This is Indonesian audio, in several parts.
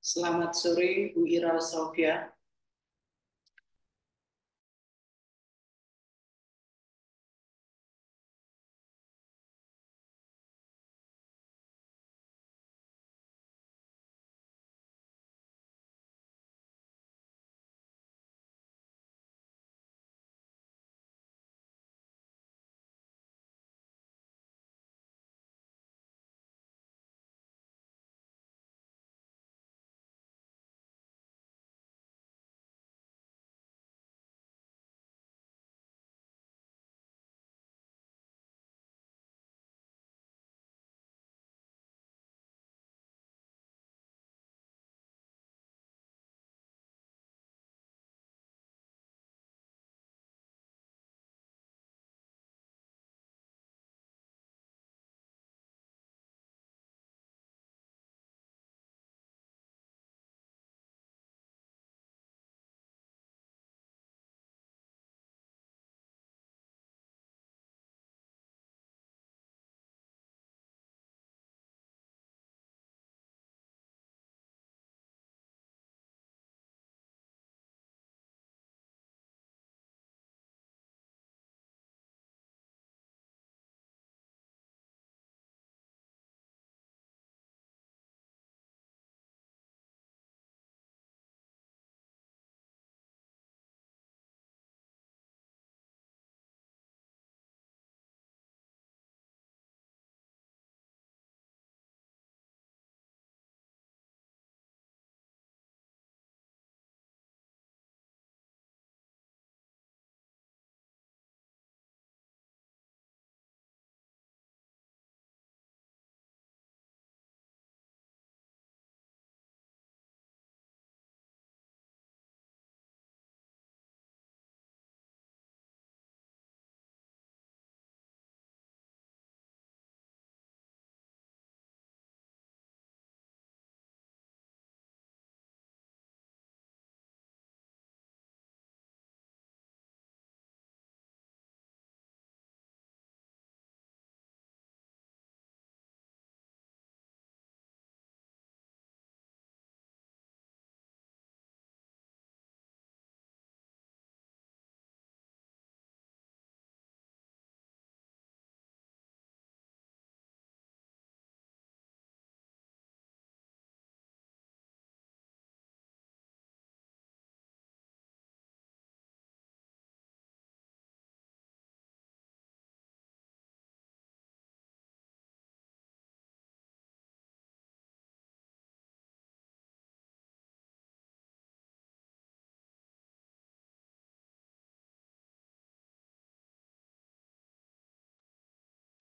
Selamat sore, Bu Ira Sofia.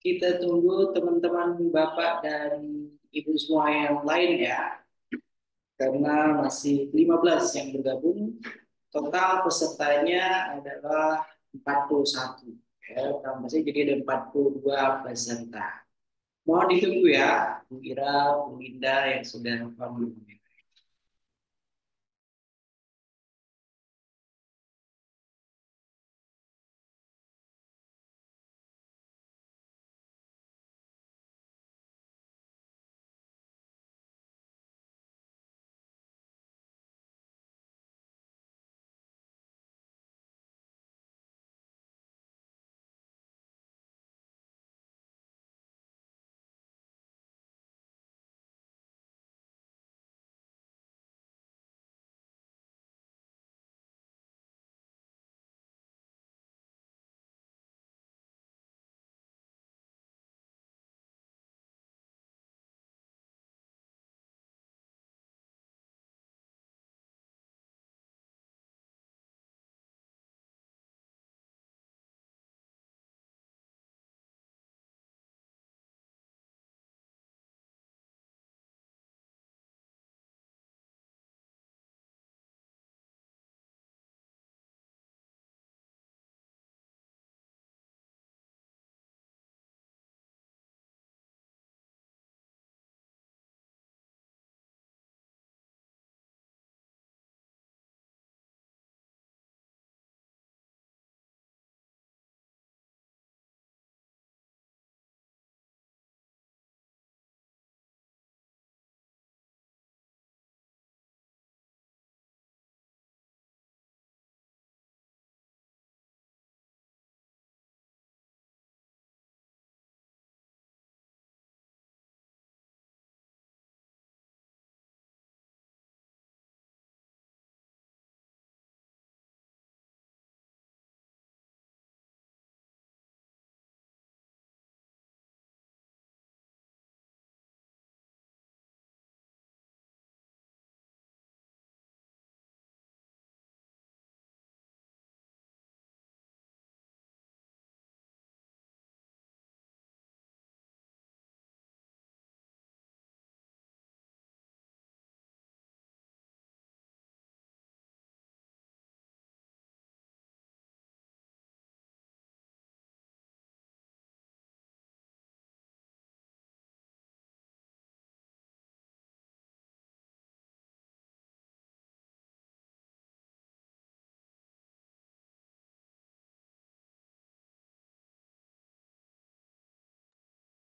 Kita tunggu teman-teman Bapak dan Ibu semua yang lain ya, karena masih 15 yang bergabung. Total pesertanya adalah 41. Ya, tambahnya jadi ada 42 peserta. Mohon ditunggu ya, Bu Ira, Bu Linda yang sudah kami.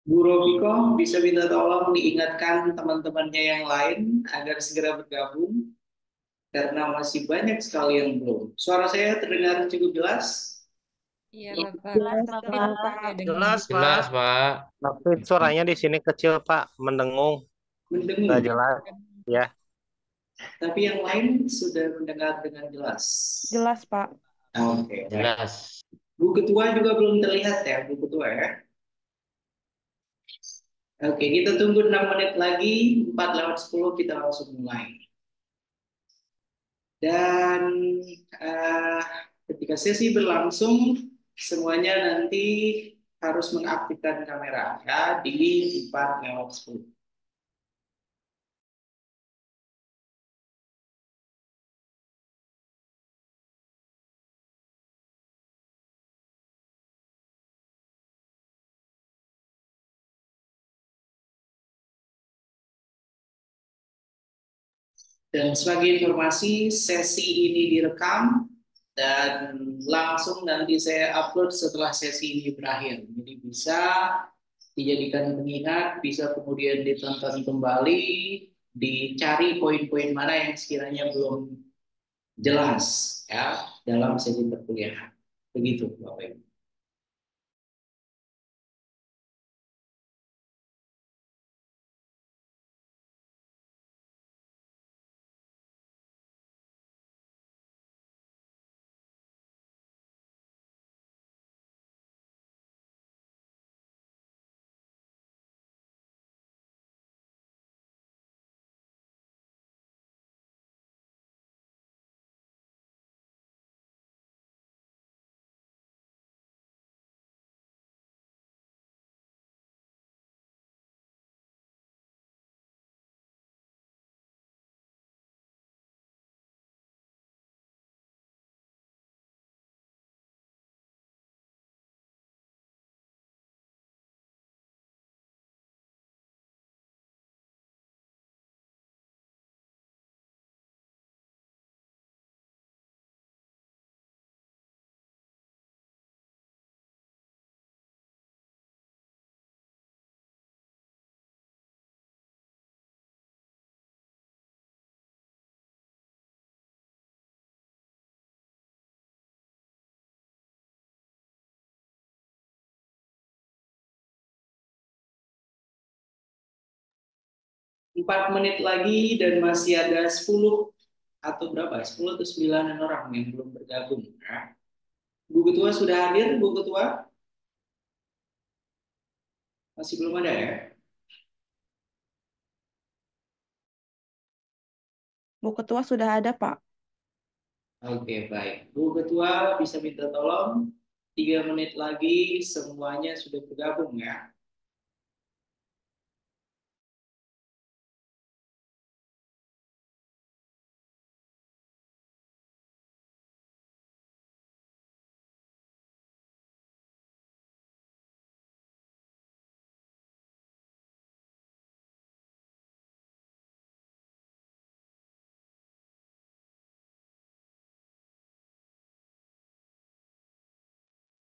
Bu Robiko bisa minta tolong diingatkan teman-temannya yang lain agar segera bergabung karena masih banyak sekali yang belum. Suara saya terdengar cukup jelas? Iya, Bapak. Jelas, Tapi Pak. kedengaran. Jelas, Pak. Jelas, Pak. Tapi suaranya di sini kecil, Pak. Mendengung. Nggak Mendengung, jelas. Ya. tapi yang lain sudah mendengar dengan jelas. Jelas, Pak. Oke, baik. Jelas. Bu Ketua juga belum terlihat ya, Bu Ketua ya. Oke, kita tunggu 6 menit lagi, 4:10 kita langsung mulai. Dan eh, ketika sesi berlangsung, semuanya nanti harus mengaktifkan kamera ya di 4:10. Dan sebagai informasi, sesi ini direkam dan langsung nanti saya upload setelah sesi ini berakhir. Jadi bisa dijadikan pengingat, bisa kemudian ditonton kembali, dicari poin-poin mana yang sekiranya belum jelas ya dalam sesi perkuliahan. Begitu, Bapak Ibu. 4 menit lagi dan masih ada 10 atau berapa? 10 atau 9 orang yang belum bergabung. Ya. Bu Ketua sudah hadir, Bu Ketua? Masih belum ada ya? Bu Ketua sudah ada, Pak. Oke, baik. Bu Ketua bisa minta tolong 3 menit lagi semuanya sudah bergabung ya.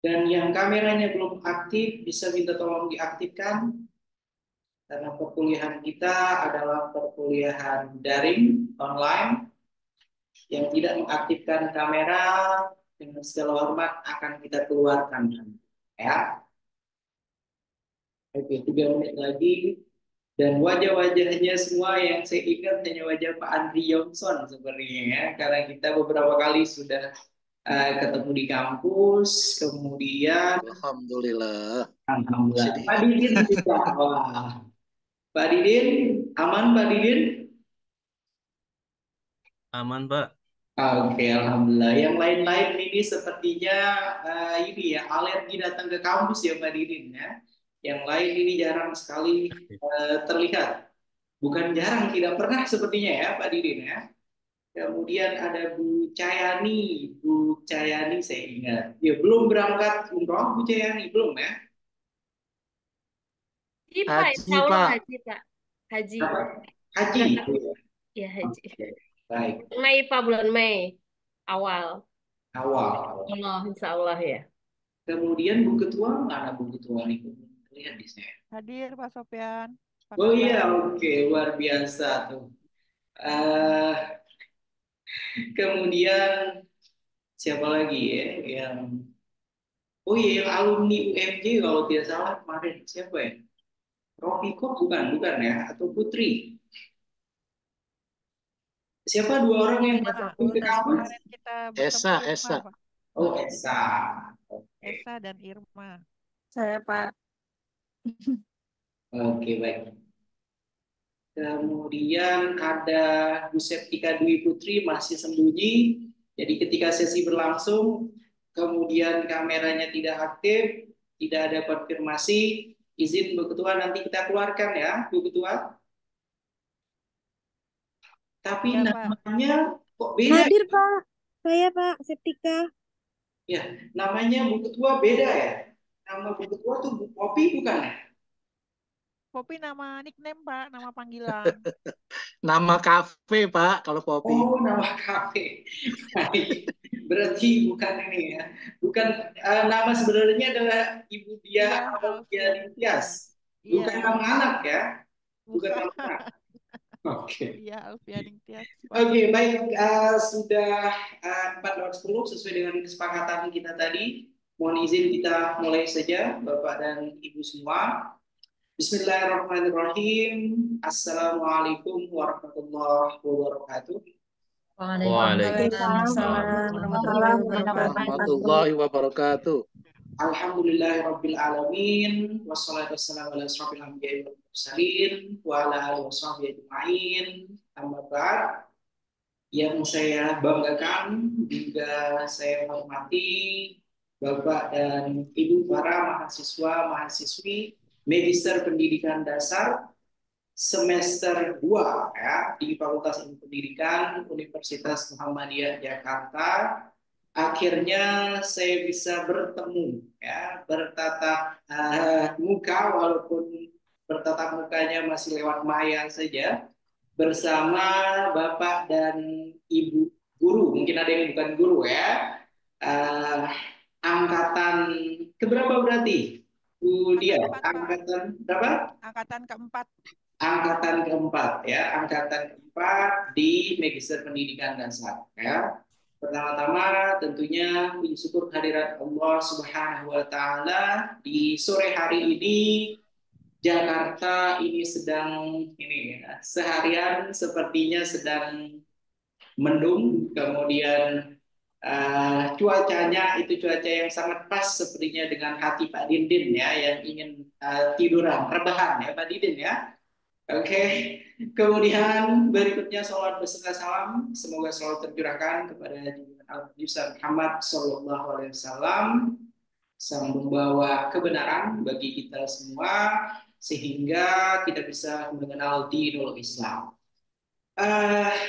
Dan yang kameranya belum aktif bisa minta tolong diaktifkan karena perkuliahan kita adalah perkuliahan daring online yang tidak mengaktifkan kamera dengan segala hormat akan kita keluarkan ya. Oke, 3 menit lagi dan wajah-wajahnya semua yang saya ingat hanya wajah Pak Andri Johnson sebenarnya ya karena kita beberapa kali sudah ketemu di kampus kemudian Alhamdulillah. Masih alhamdulillah Pak diingat. Didin juga wah Pak Didin aman Pak Didin. Aman, Pak. Oke, alhamdulillah. Yang lain-lain ini sepertinya ini ya alergi datang ke kampus ya Mbak Didin ya. Yang lain ini jarang sekali terlihat. Bukan jarang, tidak pernah sepertinya ya Pak Didin ya. Kemudian ada Bu Cayani, Bu Cayani saya ingat. Ya belum berangkat umroh Bu Cayani belum ya? Haji, Pak. Insya Haji, Allah Pak. haji, Pak. Haji. Apa? Haji. Berangkat. Ya, haji. Oke, baik. Mei, Pak. Bulan Mei. Awal. Awal. Allah, insya Allah ya. Kemudian Bu Ketua mana Bu Ketua nih? Lihat di saya. Hadir Pak Sofyan. Pak Oh iya, Sofyan. oke, luar biasa tuh. Eh, kemudian siapa lagi ya yang oh iya yang alumni UMJ kalau tidak salah kemarin siapa ya? Rofiko bukan ya atau Putri? Siapa dua orang yang Tidak masuk tahu, ke tadi kampus? kemarin kita bertemu Esa, di rumah Esa. Pak. Oh Esa. Oke, Esa dan Irma. Saya Pak. oke baik. Kemudian ada Bu Septika Dwi Putri masih sembunyi. Jadi ketika sesi berlangsung, kemudian kameranya tidak aktif, tidak ada konfirmasi, izin Bu Ketua nanti kita keluarkan ya, Bu Ketua. Tapi Ya Pak. namanya kok beda? Hadir Pak. Saya Pak Septika. Ya, namanya Bu Ketua beda ya. Nama Bu Ketua tuh Bu Popi bukan ya? Popi nama nickname Pak, nama panggilan. Nama kafe, Pak, kalau kopi. Oh, nama kafe. Baik. Berarti bukan ini ya. Bukan nama sebenarnya adalah Ibu Dia Iya, atau Dia Alfian Tias. Ningtyas. Bukan Iya, nama anak ya. Bukan bukan. nama anak. Oke. Iya, Alfian Tias Pak. Oke, baik. Sudah 4:10 sesuai dengan kesepakatan kita tadi. Mohon izin kita mulai saja, Bapak dan Ibu semua. Bismillahirrahmanirrahim. Assalamualaikum warahmatullahi wabarakatuh. Waalaikumsalam warahmatullahi wabarakatuh. Warahmatullahi wabarakatuh. Alhamdulillahirabbil alamin wassalatu wassalamu ala asrofil anbiya'i wal mursalin wa ala alihi washabbihi ajmain. Amma ba'd. Yang saya banggakan juga saya hormati Bapak dan Ibu para mahasiswa mahasiswi Magister Pendidikan Dasar semester 2 ya di Fakultas Ilmu Pendidikan Universitas Muhammadiyah Jakarta. Akhirnya saya bisa bertemu ya bertatap muka walaupun bertatap mukanya masih lewat maya saja bersama Bapak dan Ibu guru. Mungkin ada yang bukan guru ya. Eh, angkatan keberapa berarti? Bu Dia, Angkatan 4, Pak. angkatan berapa? Angkatan keempat. Angkatan keempat ya, angkatan keempat di Magister Pendidikan Dasar ya. Pertama-tama tentunya puji syukur kehadirat Allah Subhanahu wa taala di sore hari ini Jakarta ini sedang ini ya, seharian sepertinya sedang mendung, kemudian cuacanya itu cuaca yang sangat pas sepertinya dengan hati Pak Dindin ya yang ingin tiduran, rebahan ya Pak Dindin ya. Oke, kemudian berikutnya salawat beserta salam semoga selalu tercurahkan kepada junjungan Nabi Muhammad Sallallahu Alaihi Wasallam sang membawa kebenaran bagi kita semua sehingga kita bisa mengenal dinul Islam.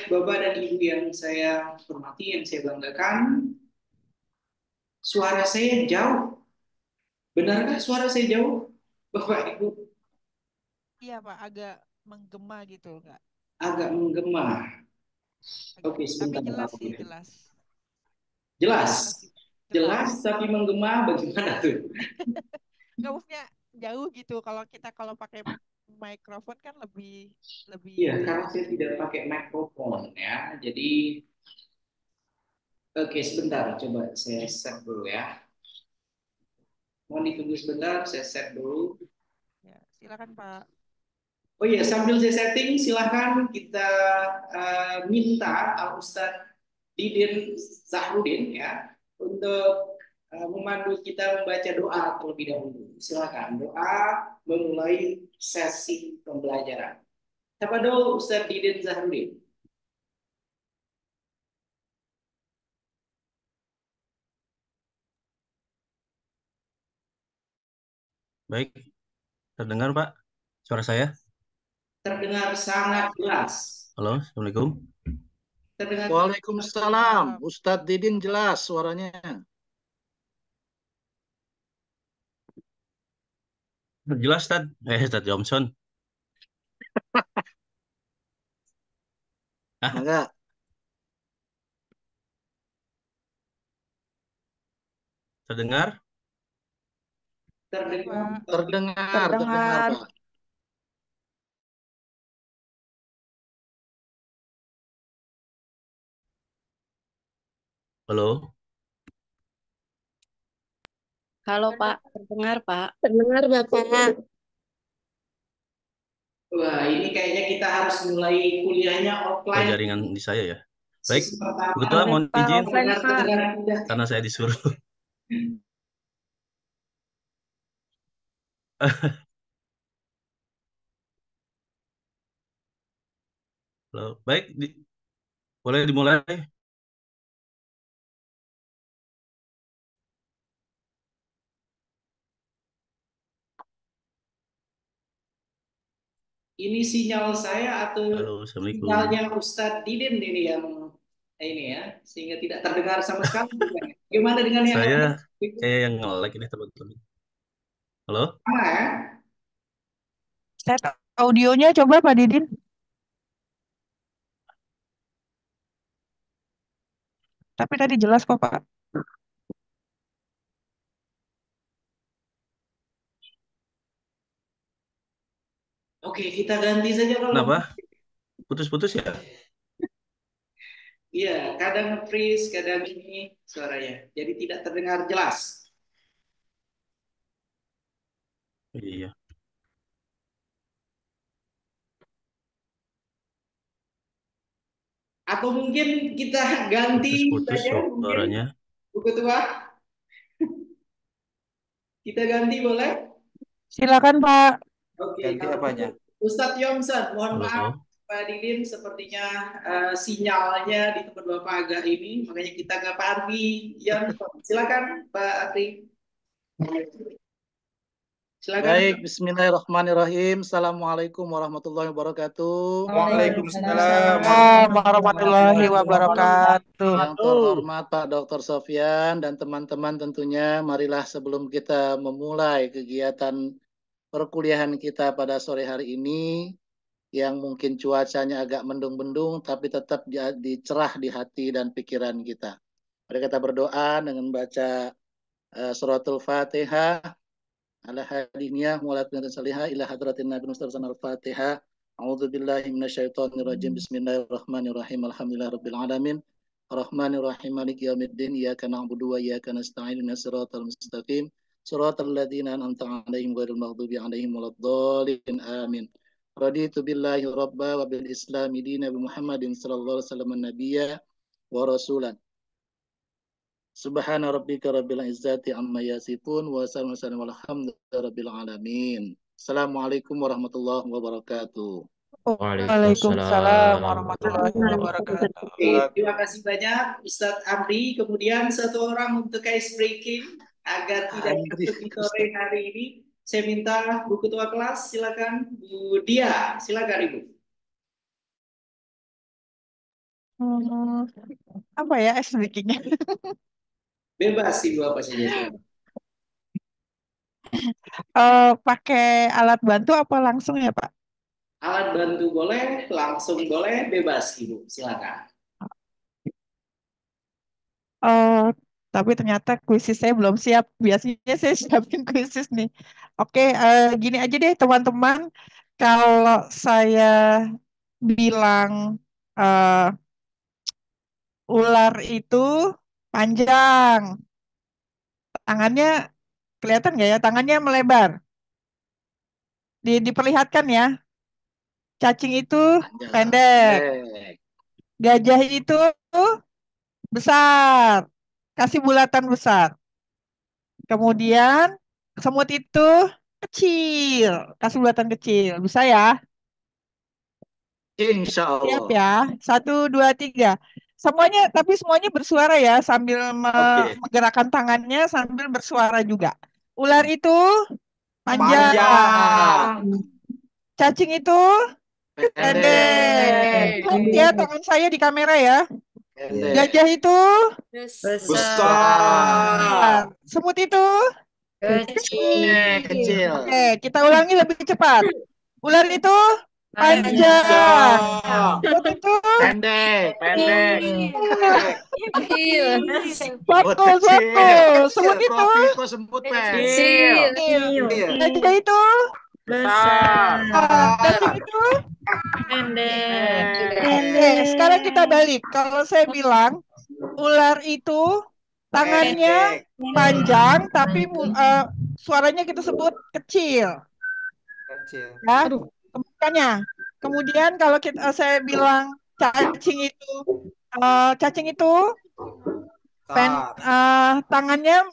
Bapak dan Ibu yang saya hormati, yang saya banggakan, suara saya jauh. Benarkah suara saya jauh, Bapak Ibu? Iya Pak, agak menggema gitu enggak? Agak menggema. Oke, Tapi sebentar. jelas Bapak. sih, jelas. Jelas. Jelas. Jelas tapi menggema bagaimana tuh? Enggak, maksudnya jauh gitu. Kalau pakai mikrofon kan lebih Iya, itu ya. karena saya tidak pakai mikrofon ya. Jadi oke, sebentar coba saya set dulu ya. Mohon ditunggu sebentar, saya set dulu. Ya, silakan Pak. Oh iya, sambil saya setting, silahkan kita minta Al Ustadz Didin Zahrudin ya untuk memandu kita membaca doa terlebih dahulu. Silakan doa memulai sesi pembelajaran. Tafadhol Ustadz Didin Zahrudin. Baik, terdengar Pak suara saya? Terdengar sangat jelas. Halo, Assalamualaikum. Terdengar Waalaikumsalam. Ustadz Didin jelas suaranya. Jelas, Tad. Tad Johnson. Enggak. Terdengar? Terdengar. Pak. Terdengar Terdengar. Pak. Halo. Halo Pak, terdengar Pak. Terdengar Bapak. Wah, ini kayaknya kita harus mulai kuliahnya Oh, offline. jaringan di saya ya. Baik, Sesi pertama. Bu Ketua mohon Pak, izin offline Pak. Terdengar tidak? karena saya disuruh. Halo. Baik, boleh dimulai. Ini sinyal saya atau Halo, Assalamualaikum. sinyalnya Ustadz Didin ini yang ini ya, sehingga tidak terdengar sama sekali. Gimana dengan yang Saya lain? kayak yang nge-lag ini teman-teman. Halo? Sama ya? Set audionya coba Pak Didin. Tapi tadi jelas kok Pak. Oke, kita ganti saja kalau. Kenapa? Putus-putus ya? Iya, kadang freeze, kadang ini suaranya. Jadi tidak terdengar jelas. Iya. Atau mungkin kita ganti Putus-putus saja mungkin, suaranya. Bu Ketua. Kita ganti boleh? Silakan Pak. Oke, Ganti kalau apanya? Ustadz Yomsan, mohon Halo. maaf Pak Didin, sepertinya sinyalnya di tempat Bapak agak ini, makanya kita ke Pak Arfi. Silakan Pak Arfi. Silakan. Baik, bismillahirrahmanirrahim. Assalamualaikum warahmatullahi wabarakatuh. Waalaikumsalam warahmatullahi wabarakatuh. Yang terhormat Pak Dr. Sofyan dan teman-teman tentunya, marilah sebelum kita memulai kegiatan perkuliahan kita pada sore hari ini, yang mungkin cuacanya agak mendung-mendung, tapi tetap dicerah di hati dan pikiran kita. Mari kita berdoa dengan baca suratul Fatihah. Ala hadiniyah mulai pengantin salihah ila hadratin Nabi Mustafa al-Fatihah. A'udzu billahi minasyaitonir rajim. Bismillahirrahmanirrahim. Alhamdulillahirabbil alamin. Arrahmanirrahim. Maliki yaumiddin. Iyyaka na'budu wa iyyaka nasta'in. Ihdinas siratal mustaqim. Siratal ladzina an'amta 'alaihim ghairil maghdubi 'alaihim waladdallin. Amin. Raditu billahi rabba wa bil islami dina bi Muhammadin sallallahu alaihi wasallam nabiyya wa rasulan. Subhana rabbika rabbil izzati amma yasifun wa salamun alhamdulillahi rabbil alamin. Assalamualaikum warahmatullahi wabarakatuh. Waalaikumsalam warahmatullahi wabarakatuh. Oke, terima kasih banyak Ustadz Amri. Kemudian satu orang untuk ice breaking agar tidak masuk di sore hari ini. Saya minta Bu Ketua kelas, silakan Bu Dia, silakan Ibu. Apa ya ice breaking-nya? Bebas Ibu apa saja. Pakai alat bantu apa langsung ya Pak? Alat bantu boleh, langsung boleh, bebas Ibu, silakan. Tapi ternyata kuisis saya belum siap. Biasanya saya siapin kuisis nih. Oke, gini aja deh teman-teman. Kalau saya bilang ular itu panjang, tangannya kelihatan nggak ya? Tangannya melebar. Diperlihatkan ya. Cacing itu pendek. Gajah itu besar. Kasih bulatan besar. Kemudian semut itu kecil. Kasih bulatan kecil. Bisa ya? Insya Allah. Siap ya. 1, 2, 3. Semuanya, tapi semuanya bersuara ya. Sambil menggerakkan tangannya sambil bersuara juga. Ular itu panjang. Cacing itu pendek. Ya, tangan saya di kamera ya. Gajah itu besar. Semut itu kecil. Kecil. Oke, kita ulangi lebih cepat. Ular itu Panjang. Semut itu Pendek, pendek. Kecil. Semut fokus, kecil. fokus. Semut itu Kok semut pendek? Kecil. gajah itu Besar. cacing itu Pendek. Oke, sekarang kita balik. Kalau saya bilang ular itu tangannya panjang, tapi suaranya kita sebut kecil. Ya, kebalikannya. Kemudian kalau saya bilang cacing itu tangannya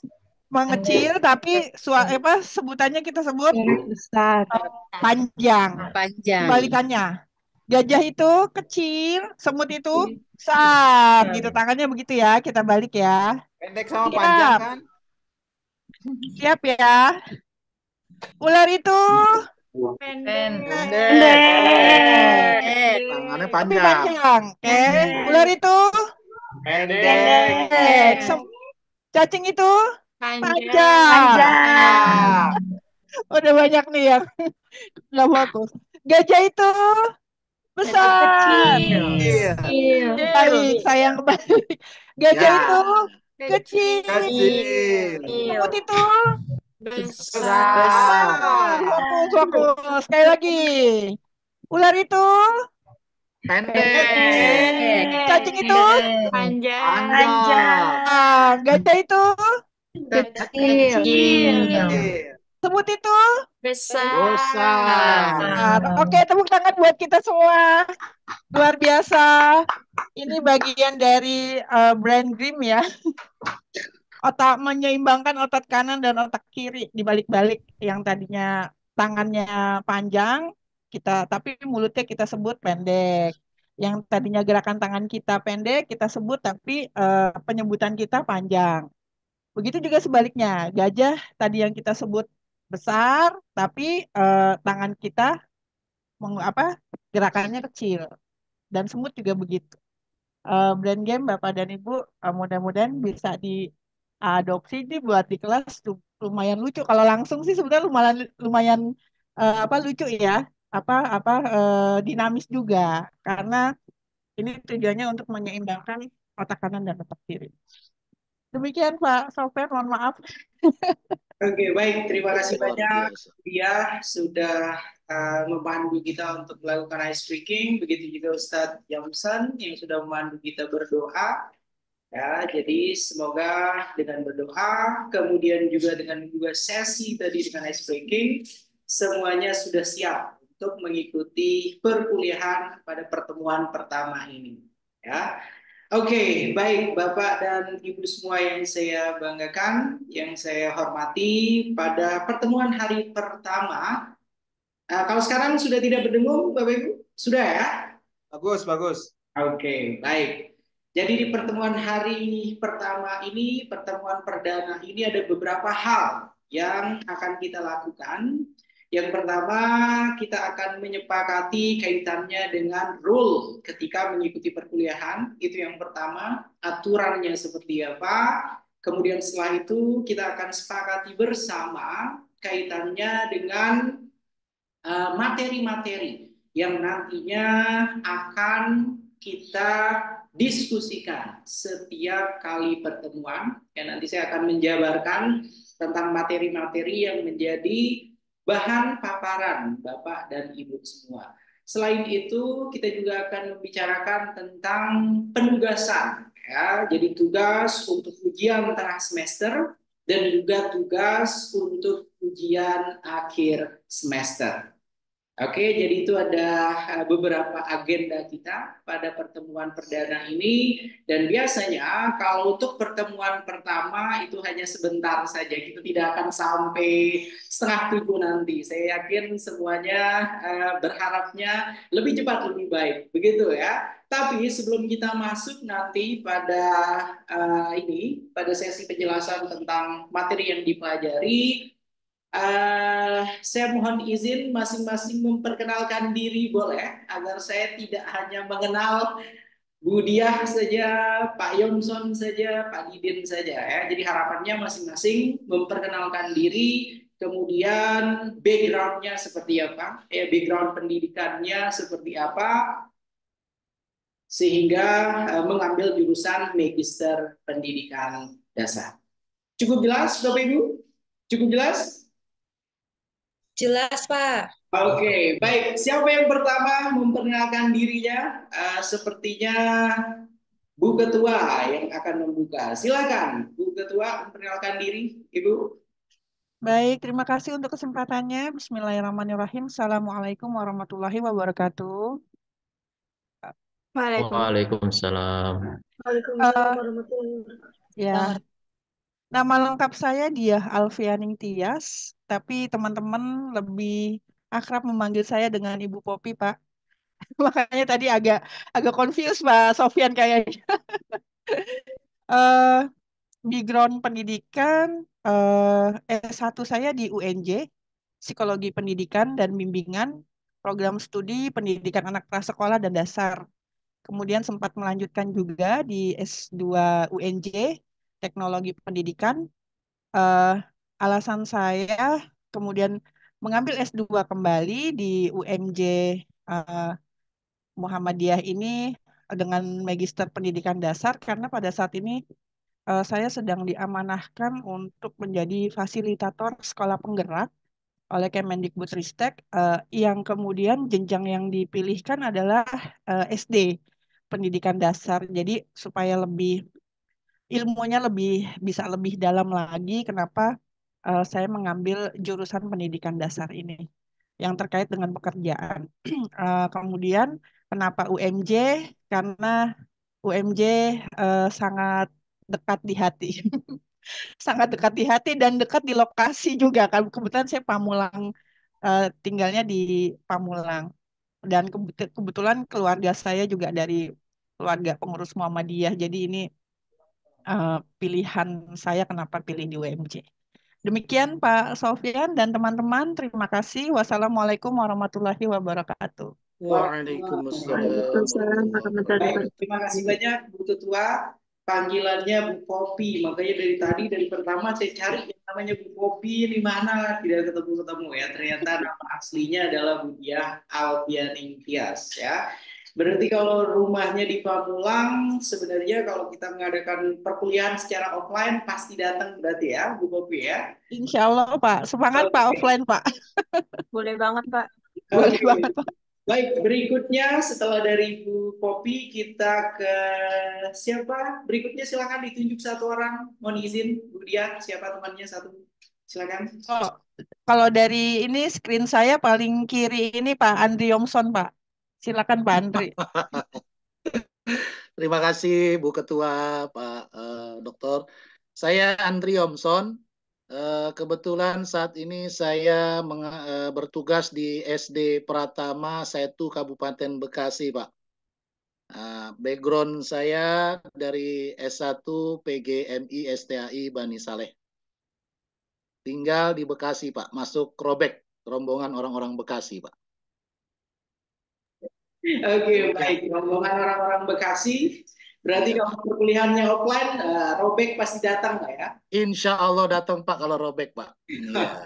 mengecil, tapi sebutannya kita sebut Besar. panjang. Panjang. Kebalikannya. Gajah itu kecil, semut itu besar, gitu. Tangannya begitu ya, kita balik ya. Pendek sama panjang kan? Siap ya. Ular itu Pendek. Tangannya tapi panjang. panjang. Oke. Ular itu Pendek. cacing itu Panjang. panjang. Udah banyak nih yang nggak fokus. Gajah itu besar. Balik, sayang balik. Gajah Ya. itu kecil. Kecil. Semut itu Besar. fokus. Sekali lagi. Ular itu Pendek. cacing itu Panjang. gajah itu Kecil. semut itu Besar. Oke, tepuk tangan buat kita semua. Luar biasa. Ini bagian dari brain dream ya. Menyeimbangkan otot kanan dan otak kiri dibalik-balik, yang tadinya tangannya panjang tapi mulutnya kita sebut pendek. Yang tadinya gerakan tangan kita pendek kita sebut, tapi penyebutan kita panjang. Begitu juga sebaliknya. Gajah tadi yang kita sebut besar, tapi tangan kita gerakannya kecil. Dan semut juga begitu. Brain game Bapak dan Ibu mudah-mudahan bisa diadopsi ini buat di kelas tuh, lumayan lucu. Kalau langsung sih sebenarnya lumayan lucu ya, dinamis juga, karena ini tujuannya untuk menyeimbangkan otak kanan dan otak kiri. Demikian Pak Sofian, mohon maaf. Oke, baik. Terima kasih Luar banyak biasa. dia sudah memandu kita untuk melakukan ice breaking. Begitu juga Ustadz Yamsan yang sudah memandu kita berdoa. Ya, jadi semoga dengan berdoa, kemudian juga dengan sesi tadi dengan ice breaking, semuanya sudah siap untuk mengikuti perkuliahan pada pertemuan pertama ini. Ya. Oke, baik Bapak dan Ibu semua yang saya banggakan, yang saya hormati, pada pertemuan hari pertama, kalau sekarang sudah tidak berdengung Bapak Ibu? Sudah ya? Bagus. Oke, baik. Jadi di pertemuan hari pertama ini, pertemuan perdana ini ada beberapa hal yang akan kita lakukan. Yang pertama, kita akan menyepakati kaitannya dengan rule ketika mengikuti perkuliahan. Itu yang pertama, aturannya seperti apa. Kemudian setelah itu kita akan sepakati bersama kaitannya dengan materi-materi yang nantinya akan kita diskusikan setiap kali pertemuan. Ya, nanti saya akan menjabarkan tentang materi-materi yang menjadi bahan paparan Bapak dan Ibu semua. Selain itu, kita juga akan membicarakan tentang penugasan. Ya, jadi tugas untuk ujian tengah semester dan juga tugas untuk ujian akhir semester. Oke, jadi itu ada beberapa agenda kita pada pertemuan perdana ini. Dan biasanya kalau untuk pertemuan pertama itu hanya sebentar saja, kita tidak akan sampai 6:30 nanti. Saya yakin semuanya berharapnya lebih cepat lebih baik, begitu ya. Tapi sebelum kita masuk nanti pada pada sesi penjelasan tentang materi yang dipelajari, saya mohon izin masing-masing memperkenalkan diri boleh, agar saya tidak hanya mengenal Bu Diah saja, Pak Yomson saja, Pak Didin saja ya. Jadi harapannya masing-masing memperkenalkan diri, kemudian background-nya seperti apa, background pendidikannya seperti apa, sehingga mengambil jurusan Magister Pendidikan Dasar. Cukup jelas, Bapak Ibu? Cukup jelas? Jelas, Pak. Oke, baik. Siapa yang pertama memperkenalkan dirinya? Sepertinya Bu Ketua yang akan membuka. Silakan, Bu Ketua, memperkenalkan diri, Ibu. Baik, terima kasih untuk kesempatannya. Bismillahirrahmanirrahim. Assalamualaikum warahmatullahi wabarakatuh. Waalaikumsalam. Waalaikumsalam. Waalaikumsalam warahmatullahi wabarakatuh. Ya, nama lengkap saya Diah Alfianing Tias, tapi teman-teman lebih akrab memanggil saya dengan Ibu Popi, Pak. Makanya tadi agak confused Pak Sofyan kayaknya. Eh, Background pendidikan S1 saya di UNJ, Psikologi Pendidikan dan Bimbingan, program studi pendidikan anak prasekolah dan dasar. Kemudian sempat melanjutkan juga di S2 UNJ, Teknologi Pendidikan. Eh, Alasan saya kemudian mengambil S2 kembali di UMJ eh, Muhammadiyah ini dengan Magister Pendidikan Dasar karena pada saat ini saya sedang diamanahkan untuk menjadi fasilitator sekolah penggerak oleh Kemendikbudristek yang kemudian jenjang yang dipilihkan adalah SD Pendidikan Dasar. Jadi supaya ilmunya bisa lebih dalam lagi, kenapa saya mengambil jurusan pendidikan dasar ini yang terkait dengan pekerjaan. Kemudian kenapa UMJ? Karena UMJ sangat dekat di hati. Sangat dekat di hati dan dekat di lokasi juga kan. Kebetulan saya Pamulang, tinggalnya di Pamulang. Dan kebetulan keluarga saya juga dari keluarga pengurus Muhammadiyah. Jadi ini pilihan saya kenapa pilih di UMJ. Demikian Pak Sofyan dan teman-teman, terima kasih. Wassalamualaikum warahmatullahi wabarakatuh. Waalaikumsalam Waalaikumsalam warahmatullahi Baik, wabarakatuh. terima kasih banyak Bu Ketua. Panggilannya Bu Popi. Makanya dari pertama saya cari yang namanya Bu Popi di mana, tidak ketemu-ketemu ya. Ternyata nama aslinya adalah Bu Diah Alfianing Tias ya. Berarti kalau rumahnya di Pamulang, sebenarnya kalau kita mengadakan perkuliahan secara offline pasti datang berarti ya Bu Popi ya. Insya Allah Pak, semangat Pak offline Pak. Boleh banget, Pak. Boleh Oke. banget Pak. Baik, berikutnya setelah dari Bu Popi kita ke siapa? Berikutnya silakan ditunjuk satu orang. Mohon izin Bu Dia, siapa temannya satu? Silakan. Oh, kalau dari ini screen saya paling kiri ini Pak Andri Yomson Pak. Silakan Pak Andri. Terima kasih Bu Ketua, Pak Dokter. Saya Andri Yomson. Kebetulan saat ini saya bertugas di SD Pratama 1 Kabupaten Bekasi, Pak. Background saya dari S1 PGMI STAI Bani Saleh. Tinggal di Bekasi, Pak. Masuk Robek, rombongan orang-orang Bekasi, Pak. Oke, baik. Rombongan orang-orang Bekasi. Berarti kalau perkuliahannya offline, Robek pasti datang Pak ya? Insya Allah datang Pak kalau Robek, Pak. Ya.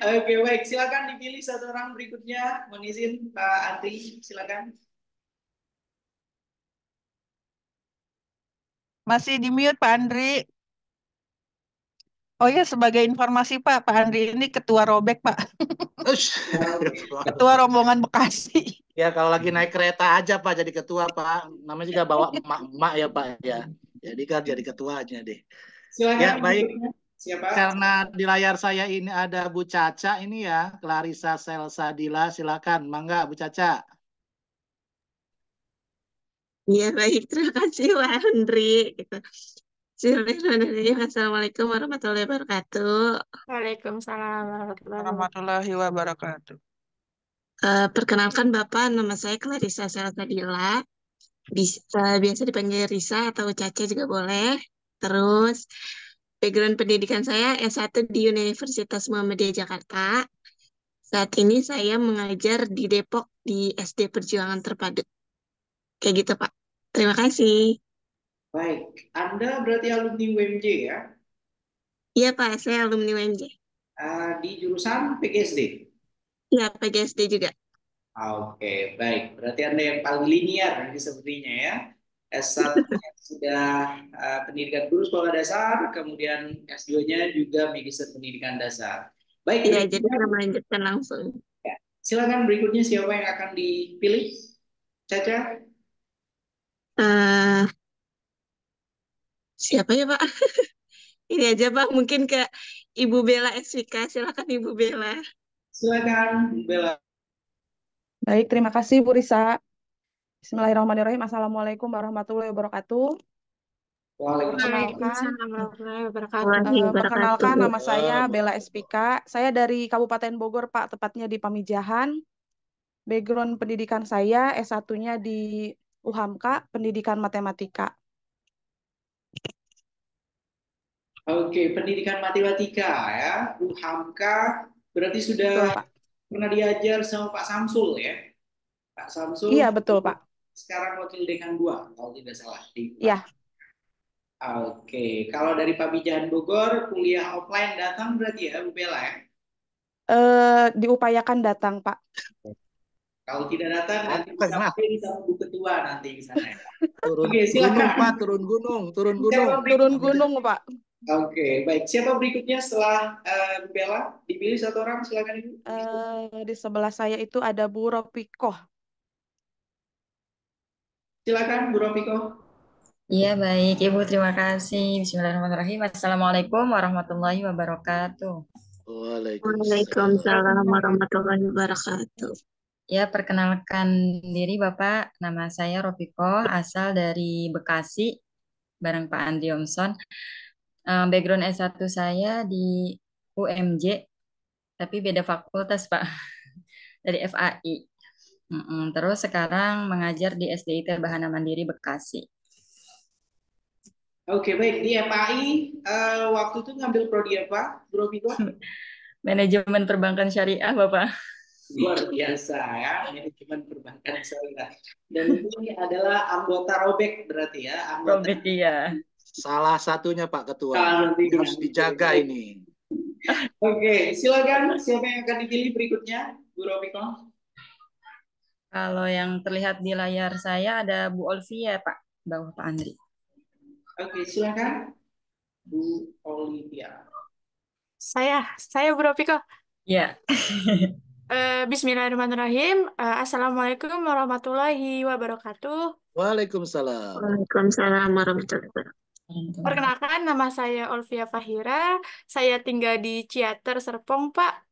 Oke, baik. Silakan dipilih satu orang berikutnya. Mohon izin Pak Andri, silakan. Masih di mute Pak Andri. Oh ya, sebagai informasi Pak Andri ini ketua Robek Pak. Ketua rombongan Bekasi. Ya kalau lagi naik kereta aja Pak jadi ketua Pak. Namanya juga bawa emak-emak ya Pak ya. Jadi kan jadi ketuanya deh. Silakan. Ya baik. Siapa? Karena di layar saya ini ada Bu Caca ini ya, Clarissa Selsadila, silakan. Mangga Bu Caca. Iya, baik. Terima kasih, Pak Andri. Bismillahirrahmanirrahim. Assalamualaikum warahmatullahi wabarakatuh. Waalaikumsalam Warahmatullahi wabarakatuh. Perkenalkan Bapak, nama saya Clarissa Selsadila. Biasa dipanggil Risa atau Caca juga boleh. Terus, background pendidikan saya S1 di Universitas Muhammadiyah Jakarta. Saat ini saya mengajar di Depok di SD Perjuangan Terpadu. Kayak gitu, Pak. Terima kasih. Baik, Anda berarti alumni UMJ ya? Iya, Pak. Saya alumni UNJ. Di jurusan PGSD. Ya, PGSD juga. Oke, baik. Berarti Anda yang paling linear ini sepertinya ya. S1-nya sudah pendidikan guru sekolah dasar, kemudian S2-nya juga magister pendidikan dasar. Baik, Iya, jadi berikutnya, saya melanjutkan langsung. ya, silakan berikutnya siapa yang akan dipilih? Caca? Eh, siapa ya, Pak? Ini aja, Pak. Mungkin ke Ibu Bella SVK. Silakan Ibu Bella. Silakan, Bella. Baik, terima kasih Bu Risa. Bismillahirrahmanirrahim. Assalamualaikum warahmatullahi wabarakatuh. Waalaikumsalam. Waalaikumsalam warahmatullahi wabarakatuh. Waalaikumsalam Perkenalkan, nama saya Waalaikumsalam. Bella SPK. Saya dari Kabupaten Bogor, Pak, tepatnya di Pamijahan. Background pendidikan saya S1-nya di UHAMKA, Pendidikan Matematika. Oke, pendidikan matematika ya, UHAMKA, berarti sudah Betul, Pak. pernah diajar sama Pak Samsul ya? Pak Samsul Iya, betul, Pak. sekarang wakil dekan 2, kalau tidak salah. Iya, Oke, kalau dari Pamijahan Bogor, kuliah offline datang berarti ya, Bu Bella ya? diupayakan datang, Pak. Kalau tidak datang, nanti bisa Tengah. main sama Bu Ketua nanti di sana ya. Turun Oke, silakan. gunung, Pak. Turun gunung. Turun gunung. Siapa Turun gunung, Pak. Oke, baik. Siapa berikutnya setelah Bu Bella? Dipilih satu orang, silakan Ibu. Di sebelah saya itu ada Bu Ropiko. Silakan Bu Ropiko. Iya, baik, Ibu. Terima kasih. Bismillahirrahmanirrahim. Assalamualaikum warahmatullahi wabarakatuh. Waalaikumsalam warahmatullahi wabarakatuh. Ya, perkenalkan diri Bapak. Nama saya Rofiko, asal dari Bekasi, bareng Pak Andri Omson. Background S1 saya di UMJ, tapi beda fakultas, Pak. Dari FAI. Terus sekarang mengajar di SDIT Bahana Mandiri Bekasi. Oke, baik. Di FAI, waktu itu ngambil prodi apa, Bu Ropiko? Manajemen Perbankan Syariah, Bapak. Luar biasa ya, manajemen perbankan syariah. Dan ini adalah anggota Robek berarti ya, anggota. Robek, iya. Salah satunya Pak Ketua. Nanti Harus dijaga ini. Oke, silakan. Siapa yang akan dipilih berikutnya, Bu Ropiko? Kalau yang terlihat di layar saya ada Bu Olivia, Pak, bawah Pak Andri. Oke, silakan, Bu Olivia. Saya Bu Ropiko. Ya. Bismillahirrahmanirrahim. Assalamualaikum warahmatullahi wabarakatuh. Waalaikumsalam. Waalaikumsalam warahmatullahi wabarakatuh. Perkenalkan, nama saya Olivia Fahira. Saya tinggal di Ciater, Serpong, Pak.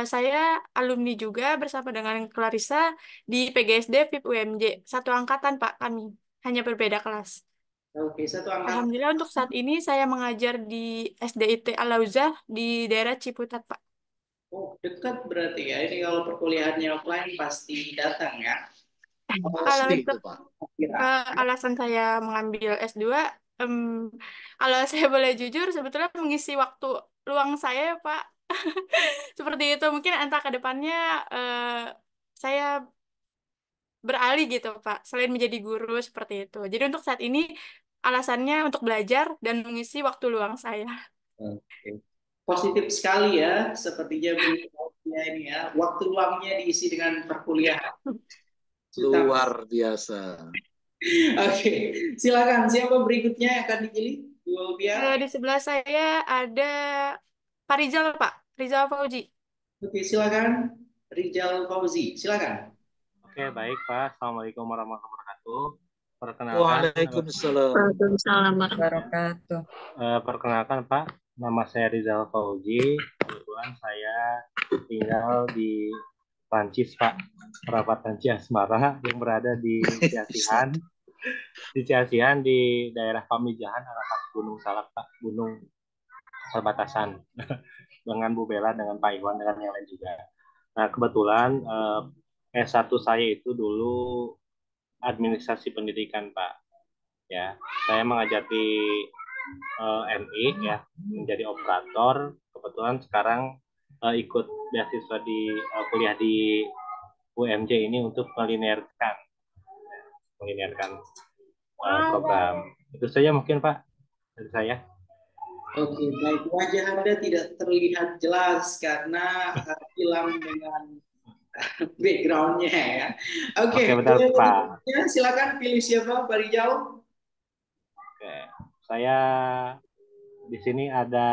Saya alumni juga bersama dengan Clarissa di PGSD FIP UMJ. Satu angkatan, Pak, kami. Hanya berbeda kelas. Oke, satu angkatan. Alhamdulillah untuk saat ini saya mengajar di SDIT Al-Auzah di daerah Ciputat, Pak. Oh, dekat berarti ya. Ini kalau perkuliahannya offline pasti datang ya. Kalau Pasti itu untuk Pak. alasan saya mengambil S2, kalau saya boleh jujur, sebetulnya mengisi waktu luang saya, Pak. Seperti itu. Mungkin entah ke depannya saya beralih gitu, Pak. Selain menjadi guru, seperti itu. Jadi untuk saat ini, alasannya untuk belajar dan mengisi waktu luang saya. Oke. Positif sekali ya, sepertinya Bu Olivia ini ya. Waktu luangnya diisi dengan perkuliahan. Luar biasa. Oke, silakan. Siapa berikutnya yang akan dipilih? Bu Olivia. Di sebelah saya ada Pak Rizal, Pak. Rizal Fauzi. Oke, silakan. Rizal Fauzi, silakan. Oke, baik Pak. Assalamualaikum warahmatullahi wabarakatuh. Perkenalkan, Waalaikumsalam. Waalaikumsalam warahmatullahi Wabarakatuh. perkenalkan Pak, nama saya Rizal Fauzi. Kebetulan saya tinggal di Prancis, Pak. Perapatan Ciasmara yang berada di Ciasihan. Di Ciasihan di daerah Pamijahan, Arapat Gunung Salak, Pak. Gunung perbatasan dengan Bu Bella, dengan Pak Iwan, dengan yang lain juga. Nah, kebetulan S1 saya itu dulu administrasi pendidikan, Pak. Ya, saya mengajar di MI ya, menjadi operator. Kebetulan sekarang ikut beasiswa di kuliah di UMJ ini untuk melinearkan program. Itu saja mungkin Pak dari saya. Oke, baik. Wajah Anda tidak terlihat jelas karena hilang dengan backgroundnya ya. Oke, Oke, bentar, Pak. silakan pilih siapa, Pak Rijal. Oke, saya di sini ada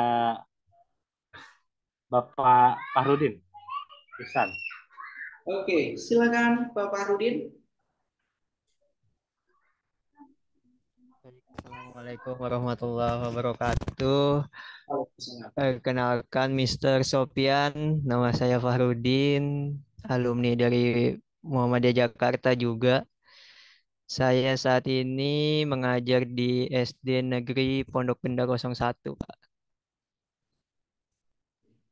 Bapak Fahrudin Ihsan. Oke, silakan Pak Fahrudin. Assalamualaikum warahmatullahi wabarakatuh. Waalaikumsalam. Perkenalkan Mr. Sopian, nama saya Fahrudin, alumni dari Muhammadiyah Jakarta juga. Saya saat ini mengajar di SD Negeri Pondok Benda 01, Pak.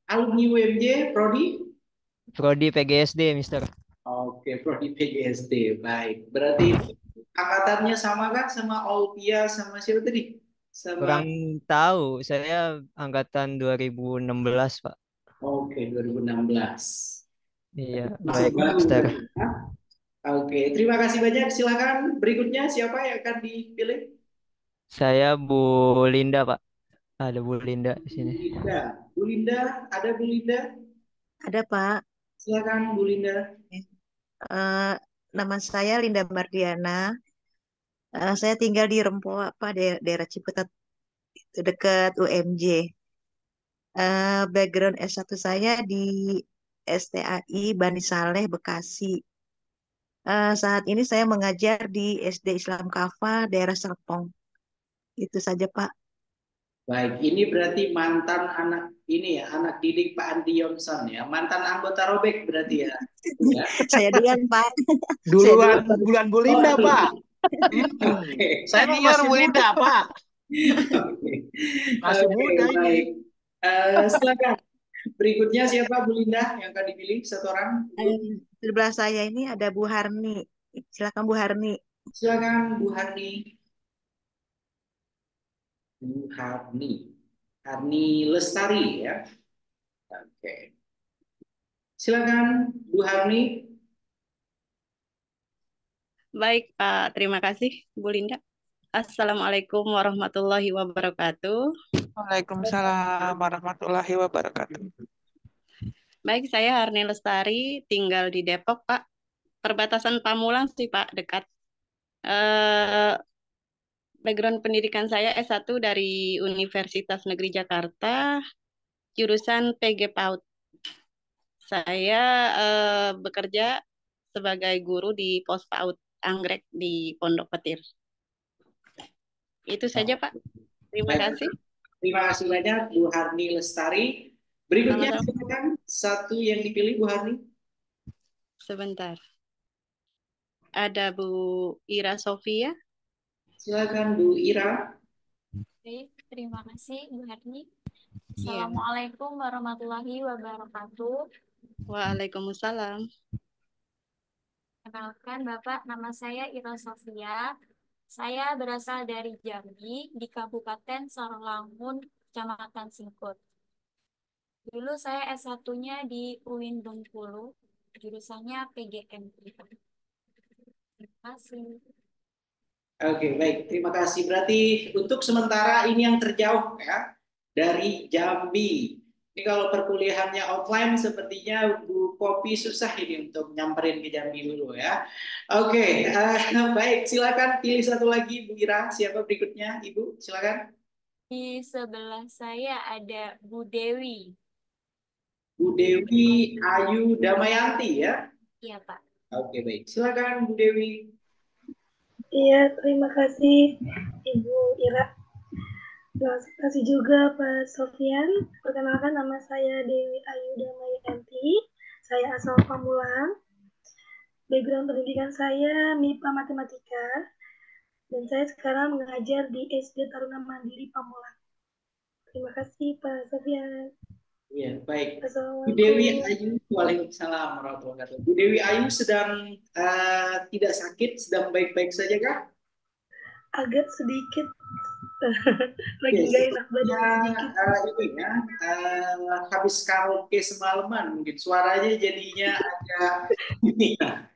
Alumni UMJ, Prodi? Prodi PGSD, Mr. Oke, Prodi PGSD. Baik. Berarti angkatannya sama kan sama Olpia sama siapa tadi? Sama Kurang tahu, saya angkatan 2016, Pak. Oke, 2016. Iya, Masih baik, baru. Mr. Oke, terima kasih banyak. Silakan berikutnya siapa yang akan dipilih? Saya Bu Linda, Pak. Ada Bu Linda di sini. Bu Linda, ada Bu Linda? Ada, Pak. Silakan Bu Linda. Nama saya Linda Mardiana. Saya tinggal di Rempoa, Pak, daerah Ciputat, itu dekat UMJ. Background S1 saya di STAI Bani Saleh, Bekasi. Saat ini saya mengajar di SD Islam Kafa, daerah Serpong. Itu saja, Pak. Baik, ini berarti mantan anak ini ya, anak didik Pak Andi Yomson ya, mantan anggota Robek berarti ya. Ya. Saya duluan, Pak. Duluan bulan Bu Linda, Pak. Oke. Saya nomor Bu Linda, Pak. Masih muda baik. ini. Silakan. Berikutnya siapa Bu Linda yang akan dipilih satu orang? Sebelah saya ini ada Bu Harni. Silakan Bu Harni. Silakan Bu Harni. Bu Harni. Harni Lestari ya. Oke. Silakan Bu Harni. Baik, Pak. Terima kasih, Bu Linda. Assalamualaikum warahmatullahi wabarakatuh. Waalaikumsalam warahmatullahi wabarakatuh. Baik, saya Harni Lestari, tinggal di Depok, Pak. Perbatasan Pamulang sih, Pak, dekat. Background pendidikan saya S1 dari Universitas Negeri Jakarta, jurusan PG PAUD. Saya bekerja sebagai guru di Pos PAUD Anggrek di Pondok Petir. Itu saja, Pak. Terima kasih. Terima kasih banyak Bu Harni Lestari. Berikutnya silakan satu yang dipilih Bu Harni. Sebentar. Ada Bu Ira Sofia. Silakan Bu Ira. Baik, terima kasih Bu Harni. Assalamualaikum warahmatullahi wabarakatuh. Waalaikumsalam. Kenalkan Bapak, nama saya Ira Sofia. Saya berasal dari Jambi di Kabupaten Sarolangun, Kecamatan Singkut. Dulu saya S1-nya di UIN Bengkulu, jurusannya PGM. Terima kasih. Oke, baik. Terima kasih. Berarti untuk sementara ini yang terjauh ya dari Jambi. Ini kalau perkuliahannya offline sepertinya Bu Popi susah ini untuk nyamperin ke Jambi dulu ya. Oke, baik. Silakan pilih satu lagi Bu Ira. Siapa berikutnya, Ibu? Silakan. Di sebelah saya ada Bu Dewi. Bu Dewi Ayu Damayanti ya? Iya, Pak. Oke, baik. Silakan Bu Dewi. Iya, terima kasih Ibu Ira. Terima kasih juga Pak Sofian. Perkenalkan, nama saya Dewi Ayu Damayanti. Saya asal Pamulang. Background pendidikan saya MIPA Matematika. Dan saya sekarang mengajar di SD Taruna Mandiri Pamulang. Terima kasih Pak Sofian. Iya, baik. Bu Dewi Ayu, waalaikumsalam warahmatullahi wabarakatuh. Bu Dewi Ayu sedang tidak sakit, sedang baik-baik saja kah? Agak sedikit, lagi nggak enak badan sedikit. Ini ya, habis karaoke semalaman, mungkin suaranya jadinya agak ini ya.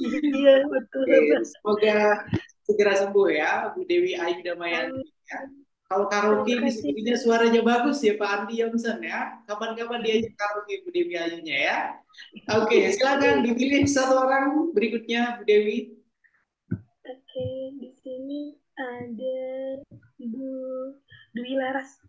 Iya, betul. Semoga segera sembuh ya, Bu Dewi Ayu Damayanti. Ya. Kalau karaoke Terima ini kasih. sepertinya suaranya bagus ya Pak Andi Yomson ya. Kapan-kapan diajak karaoke Bu Dewi Ayunya ya. Oke, silakan dipilih satu orang berikutnya Bu Dewi. Oke, di sini ada Bu Dwi Laras.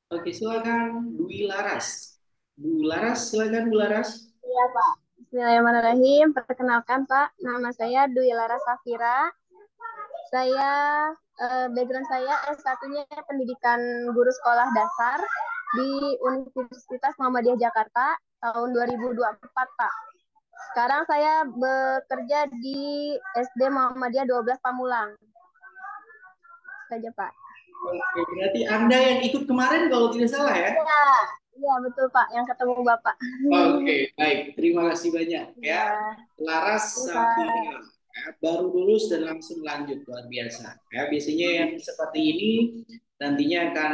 Oke, silakan Dwi Laras. Bu Laras, silakan Bu Laras. Iya, Pak. Bismillahirrahmanirrahim. Perkenalkan, Pak. Nama saya Dwi Lara Safira. Saya, background saya S1-nya pendidikan guru sekolah dasar di Universitas Muhammadiyah Jakarta tahun 2024, Pak. Sekarang saya bekerja di SD Muhammadiyah 12 Pamulang. Saja, Pak. Oke, berarti Anda yang ikut kemarin kalau tidak salah ya? Iya, iya betul, Pak. Yang ketemu Bapak. Oke, baik. Terima kasih banyak ya. Laras Safira. Baru lulus dan langsung lanjut, luar biasa. Ya, biasanya yang seperti ini nantinya akan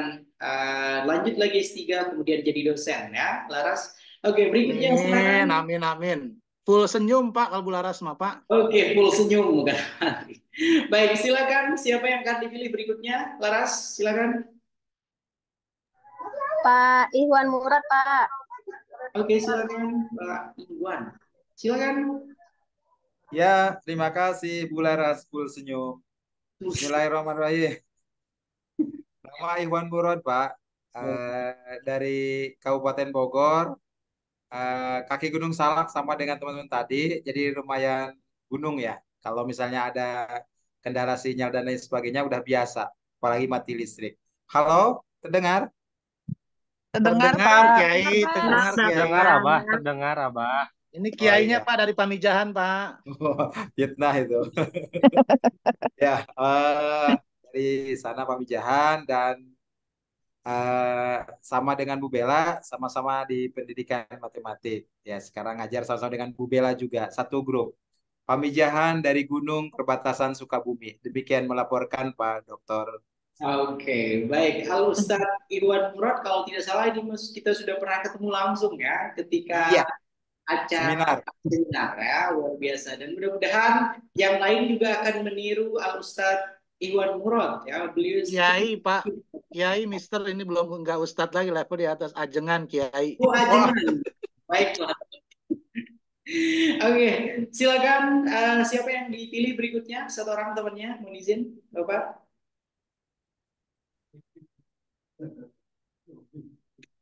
lanjut lagi S3 kemudian jadi dosen ya, Laras. Oke, berikutnya silakan. Amin. Full senyum Pak kalau Bu Laras mah Pak. Oke, full senyum kan. Baik, silakan. Siapa yang akan dipilih berikutnya? Laras, silakan. Pak Ihwan Murad, Pak. Oke, silakan Pak Iwan. Silakan. Ya, terima kasih Bu Laras, full senyum. Bismillahirrahmanirrahim. Nama Iwan Murad, Pak. Dari Kabupaten Bogor. Kaki Gunung Salak sama dengan teman-teman tadi, jadi lumayan gunung ya. Kalau misalnya ada kendala sinyal dan lain sebagainya udah biasa, apalagi mati listrik. Halo, terdengar? Terdengar, Pak. Kiai, terdengar Kiai. Terdengar, Abah. Ini kiainya iya. Pak dari Pamijahan, Pak. Fitnah itu. Ya, dari sana Pamijahan dan sama dengan Bu Bella, sama-sama di pendidikan matematik. Ya, sekarang ngajar sama-sama dengan Bu Bella juga, satu grup. Pamijahan dari Gunung Perbatasan Sukabumi. Demikian melaporkan Pak Dokter. Oke, baik. Halo Ustadz Iwan Murad, kalau tidak salah ini kita sudah pernah ketemu langsung ya ketika acara seminar ya, luar biasa. Dan mudah-mudahan yang lain juga akan meniru Al Ustadz Iwan Murad ya. Beliau Kiai Pak, Kiai Mister ini belum enggak Ustadz lagi, level di atas ajengan Kiai. Oh, ajengan. Baiklah. Oke, silakan siapa yang dipilih berikutnya? Satu orang temannya, mohon izin, Bapak.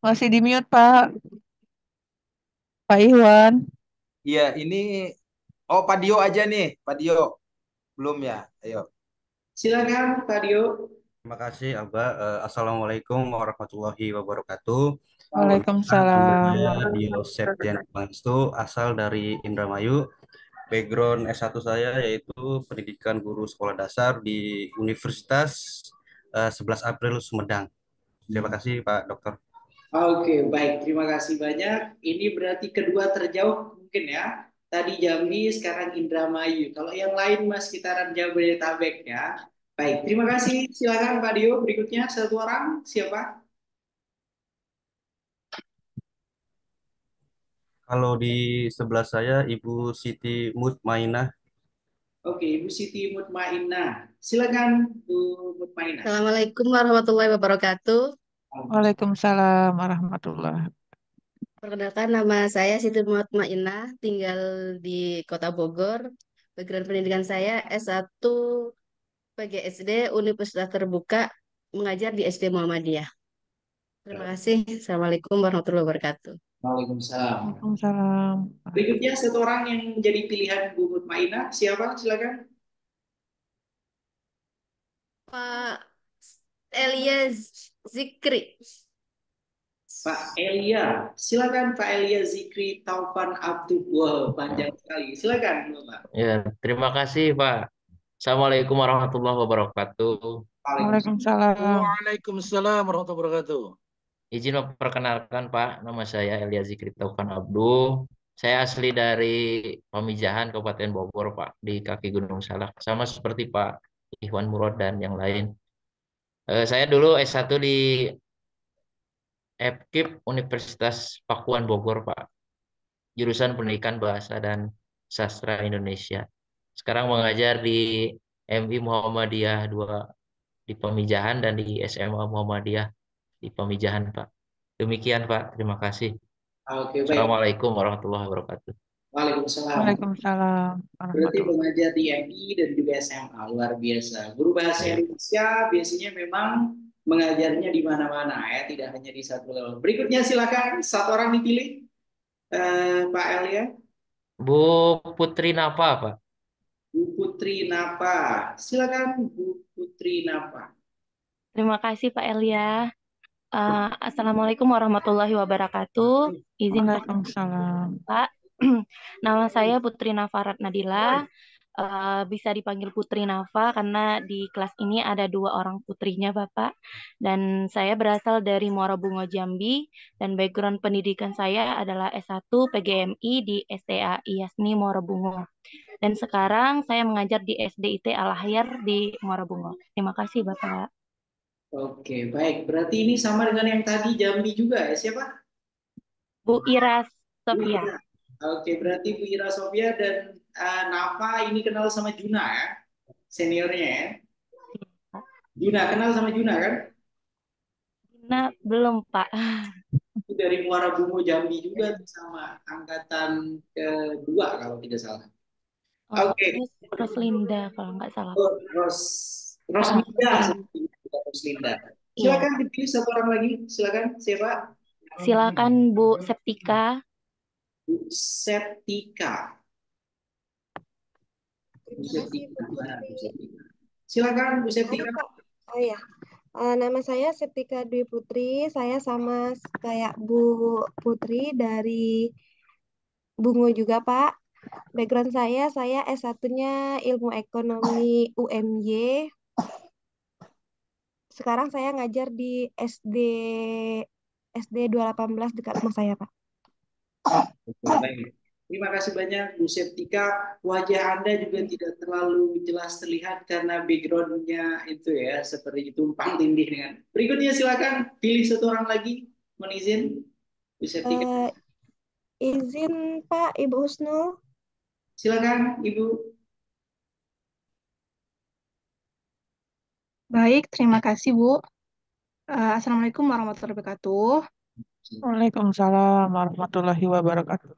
Masih di mute, Pak. Pak Iwan. Iya, ini Pak Dio aja nih, Pak Dio. Belum ya? Ayo. Silakan Pak Dio. Terima kasih, Abah. Assalamualaikum warahmatullahi wabarakatuh. Waalaikumsalam. Saya Dio Septian Pangestu, asal dari Indramayu. Background S1 saya yaitu pendidikan guru sekolah dasar di Universitas 11 April Sumedang. Terima kasih Pak Dokter. Oke, baik. Terima kasih banyak. Ini berarti kedua terjauh mungkin ya. Tadi Jambi, sekarang Indramayu. Kalau yang lain Mas sekitaran Jabodetabek ya. Baik, terima kasih. Silakan Pak Dio. Berikutnya satu orang. Siapa? Kalau di sebelah saya Ibu Siti Mutmainah. Oke, Ibu Siti Mutmainah. Silakan Bu Mutmainah. Assalamualaikum warahmatullahi wabarakatuh. Waalaikumsalam warahmatullahi. Perkenalkan nama saya Siti Mutmainah, tinggal di Kota Bogor. Background pendidikan saya S1 PGSD Universitas Terbuka, mengajar di SD Muhammadiyah. Terima kasih. Assalamualaikum warahmatullahi wabarakatuh. Waalaikumsalam. Waalaikumsalam. Berikutnya satu orang yang menjadi pilihan Bu Mutmainah. Siapa? Silakan. Pak Elia Zikri. Pak Elia, silakan Pak Elia Zikri Taufan Abdul. Wow, panjang sekali. Silakan, Bapak. Ya, terima kasih Pak. Assalamualaikum warahmatullahi wabarakatuh. Waalaikumsalam. Waalaikumsalam warahmatullahi wabarakatuh. Izin memperkenalkan Pak, nama saya Elia Zikri Taufan Abdul. Saya asli dari Pamijahan, Kabupaten Bogor, Pak, di kaki Gunung Salak. Sama seperti Pak Ihwan Murad dan yang lain. Saya dulu S1 di FKIP Universitas Pakuan Bogor, Pak. Jurusan Pendidikan Bahasa dan Sastra Indonesia. Sekarang mengajar di MI Muhammadiyah 2 di Pamijahan dan di SMA Muhammadiyah di Pamijahan, Pak. Demikian, Pak. Terima kasih. Oke, baik. Assalamualaikum warahmatullahi wabarakatuh. Waalaikumsalam. Waalaikumsalam Berarti warahmatullahi. mengajar di MI dan juga SMA, luar biasa. Guru bahasa Ya. Indonesia biasanya memang mengajarnya di mana-mana ya, tidak hanya di satu level. Berikutnya silakan satu orang dipilih, Pak Elia. Bu Putri Napa, Pak. Bu Putri Napa, silakan Bu Putri Napa. Terima kasih Pak Elia. Assalamualaikum warahmatullahi wabarakatuh. Izin Waalaikumsalam. Pak. Nama saya Putri Nafarat Nadila. Bisa dipanggil Putri Nafa karena di kelas ini ada 2 orang putrinya Bapak. Dan saya berasal dari Muara Bungo Jambi dan background pendidikan saya adalah S1 PGMI di STA IASMI Muara Bungo. Dan sekarang saya mengajar di SDIT Al-Ahyar di Muara Bungo. Terima kasih Bapak. Oke, baik. Berarti ini sama dengan yang tadi Jambi juga ya, siapa? Bu Ira Bu Sofia. Ira. Oke, berarti Bu Ira Sofia dan Nafa ini kenal sama Juna ya, seniornya ya. Juna, kenal sama Juna kan? Nah, belum Pak. Itu dari Muara Bungo Jambi juga tuh, sama angkatan kedua kalau tidak salah. Oke. Roslinda kalau nggak salah. Oh, Roslinda. Roslinda. Silakan dipilih satu orang lagi. Silakan, siapa? Silakan Bu Septika. Bu Septika. Bu Septika. Silakan Bu Septika. Oh ya, nama saya Septika Dwi Putri. Saya sama kayak Bu Putri dari Bungo juga, Pak. Background saya S1-nya Ilmu Ekonomi UMY. Sekarang saya ngajar di SD 218 dekat rumah saya, Pak. Baik. Terima kasih banyak Bu Septika. Wajah Anda juga tidak terlalu jelas terlihat karena background-nya itu ya, seperti tumpang tindih dengan. Berikutnya silakan pilih satu orang lagi. Mohon izin Bu Septika. Izin Pak, Ibu Husnul. Silakan Ibu. Baik, terima kasih Bu. Assalamualaikum warahmatullahi wabarakatuh. Waalaikumsalam warahmatullahi wabarakatuh.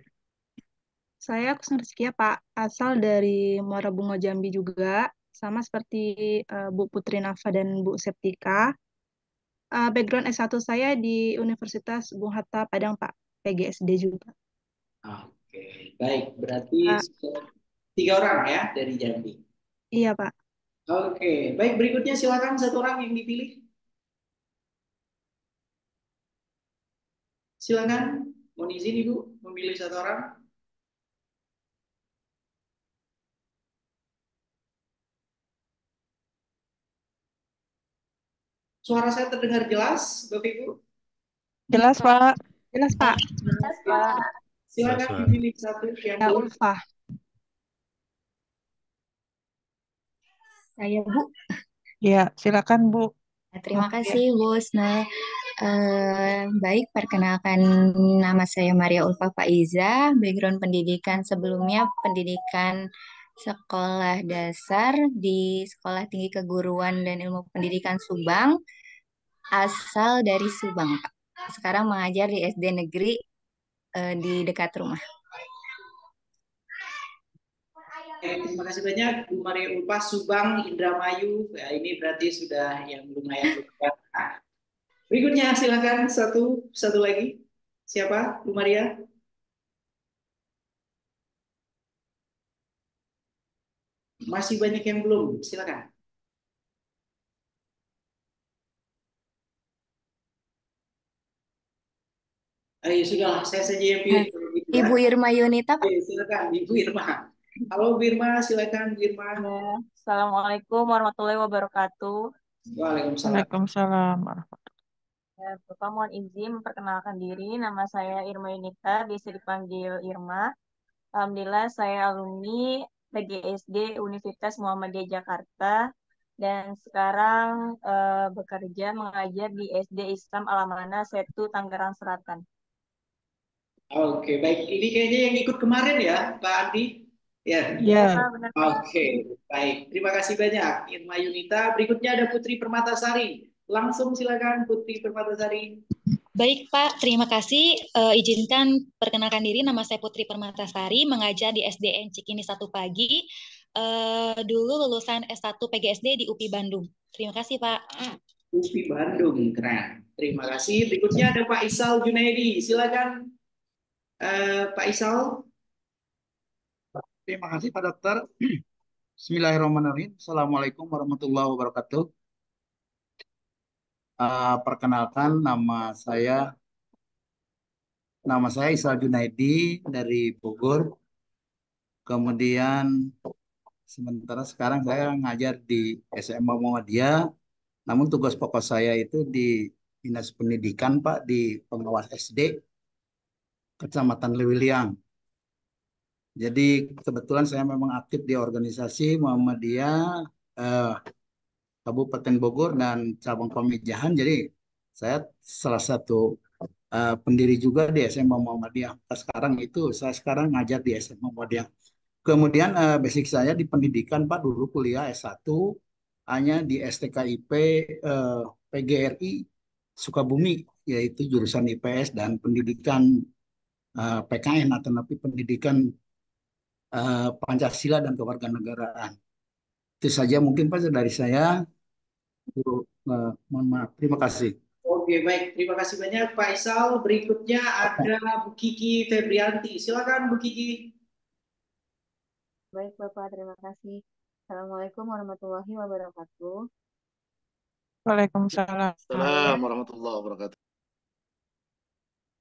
Saya Kusnur Rizkia Pak, asal dari Muara Bungo Jambi juga, sama seperti Bu Putri Nafa dan Bu Septika. Background S1 saya di Universitas Bung Hatta Padang Pak, PGSD juga. Oke, baik. Berarti 3 orang ya dari Jambi. Iya Pak. Oke, baik. Berikutnya silakan satu orang yang dipilih. Silakan, mohon izin Ibu memilih satu orang. Suara saya terdengar jelas, Bapak Ibu? Jelas, Pak. Jelas, Pak. Jelas, Pak. Silakan dipilih satu yang Ya, Ulfa. Saya Bu. Ya, silakan Bu. Terima kasih Bu Husna. Baik, perkenalkan nama saya Maria Ulfa Faiza. Background pendidikan sebelumnya pendidikan sekolah dasar di Sekolah Tinggi Keguruan dan Ilmu Pendidikan Subang, asal dari Subang, Pak. Sekarang mengajar di SD negeri di dekat rumah. Terima kasih banyak Bu Maria Ulfa, Subang, Indramayu. Ya, ini berarti sudah yang lumayan lupa. Berikutnya silakan satu lagi. Siapa Bu Maria? Masih banyak yang belum. Silakan. Ayo sudah, saya saja yang pilih. Ibu Irma Yunita, Pak. Silakan Ibu Irma. Halo Bu Irma, silakan Bu Irma. Assalamualaikum warahmatullahi wabarakatuh. Waalaikumsalam. Waalaikumsalam. Ya, Bapak mohon izin memperkenalkan diri. Nama saya Irma Yunita, biasa dipanggil Irma. Alhamdulillah saya alumni PGSD Universitas Muhammadiyah Jakarta dan sekarang bekerja mengajar di SD Islam Alamana Setu Tangerang Selatan. Oke, baik. Ini kayaknya yang ikut kemarin ya, Pak Andi. Ya. Ya. Pak, benar Pak. Oke, baik. Terima kasih banyak, Irma Yunita. Berikutnya ada Putri Permatasari. Langsung silakan Putri Permatasari. Baik Pak, terima kasih. Izinkan perkenalkan diri, nama saya Putri Permatasari, mengajar di SDN Cikini 1 Pagi. Dulu lulusan S1 PGSD di UPI Bandung. Terima kasih Pak. UPI Bandung, keren. Terima kasih. Berikutnya ada Pak Isal Junaidi. Silakan Pak Isal. Terima kasih Pak Dokter. Bismillahirrahmanirrahim. Assalamualaikum warahmatullahi wabarakatuh. Perkenalkan nama saya Isal Junaidi dari Bogor. Kemudian sementara sekarang saya ngajar di SMA Muhammadiyah. Namun tugas pokok saya itu di Dinas Pendidikan Pak, di Pengawas SD Kecamatan Lewiliang. Jadi kebetulan saya memang aktif di organisasi Muhammadiyah Kabupaten Bogor dan cabang Pamijahan. Jadi saya salah satu pendiri juga di SMA Muhammadiyah. Sekarang itu saya sekarang ngajar di SMA Muhammadiyah. Kemudian basic saya di pendidikan Pak, dulu kuliah S1 hanya di STKIP PGRI Sukabumi, yaitu jurusan IPS dan pendidikan PKN atau pendidikan Pancasila dan Kewarganegaraan. Itu saja mungkin Pak dari saya. Mohon maaf. Terima kasih. Oke, baik. Terima kasih banyak Pak Isal. Berikutnya ada Bu Kiki Febrianti. Silakan Bu Kiki. Baik Bapak, terima kasih. Assalamualaikum warahmatullahi wabarakatuh. Waalaikumsalam. Assalamualaikum warahmatullahi wabarakatuh.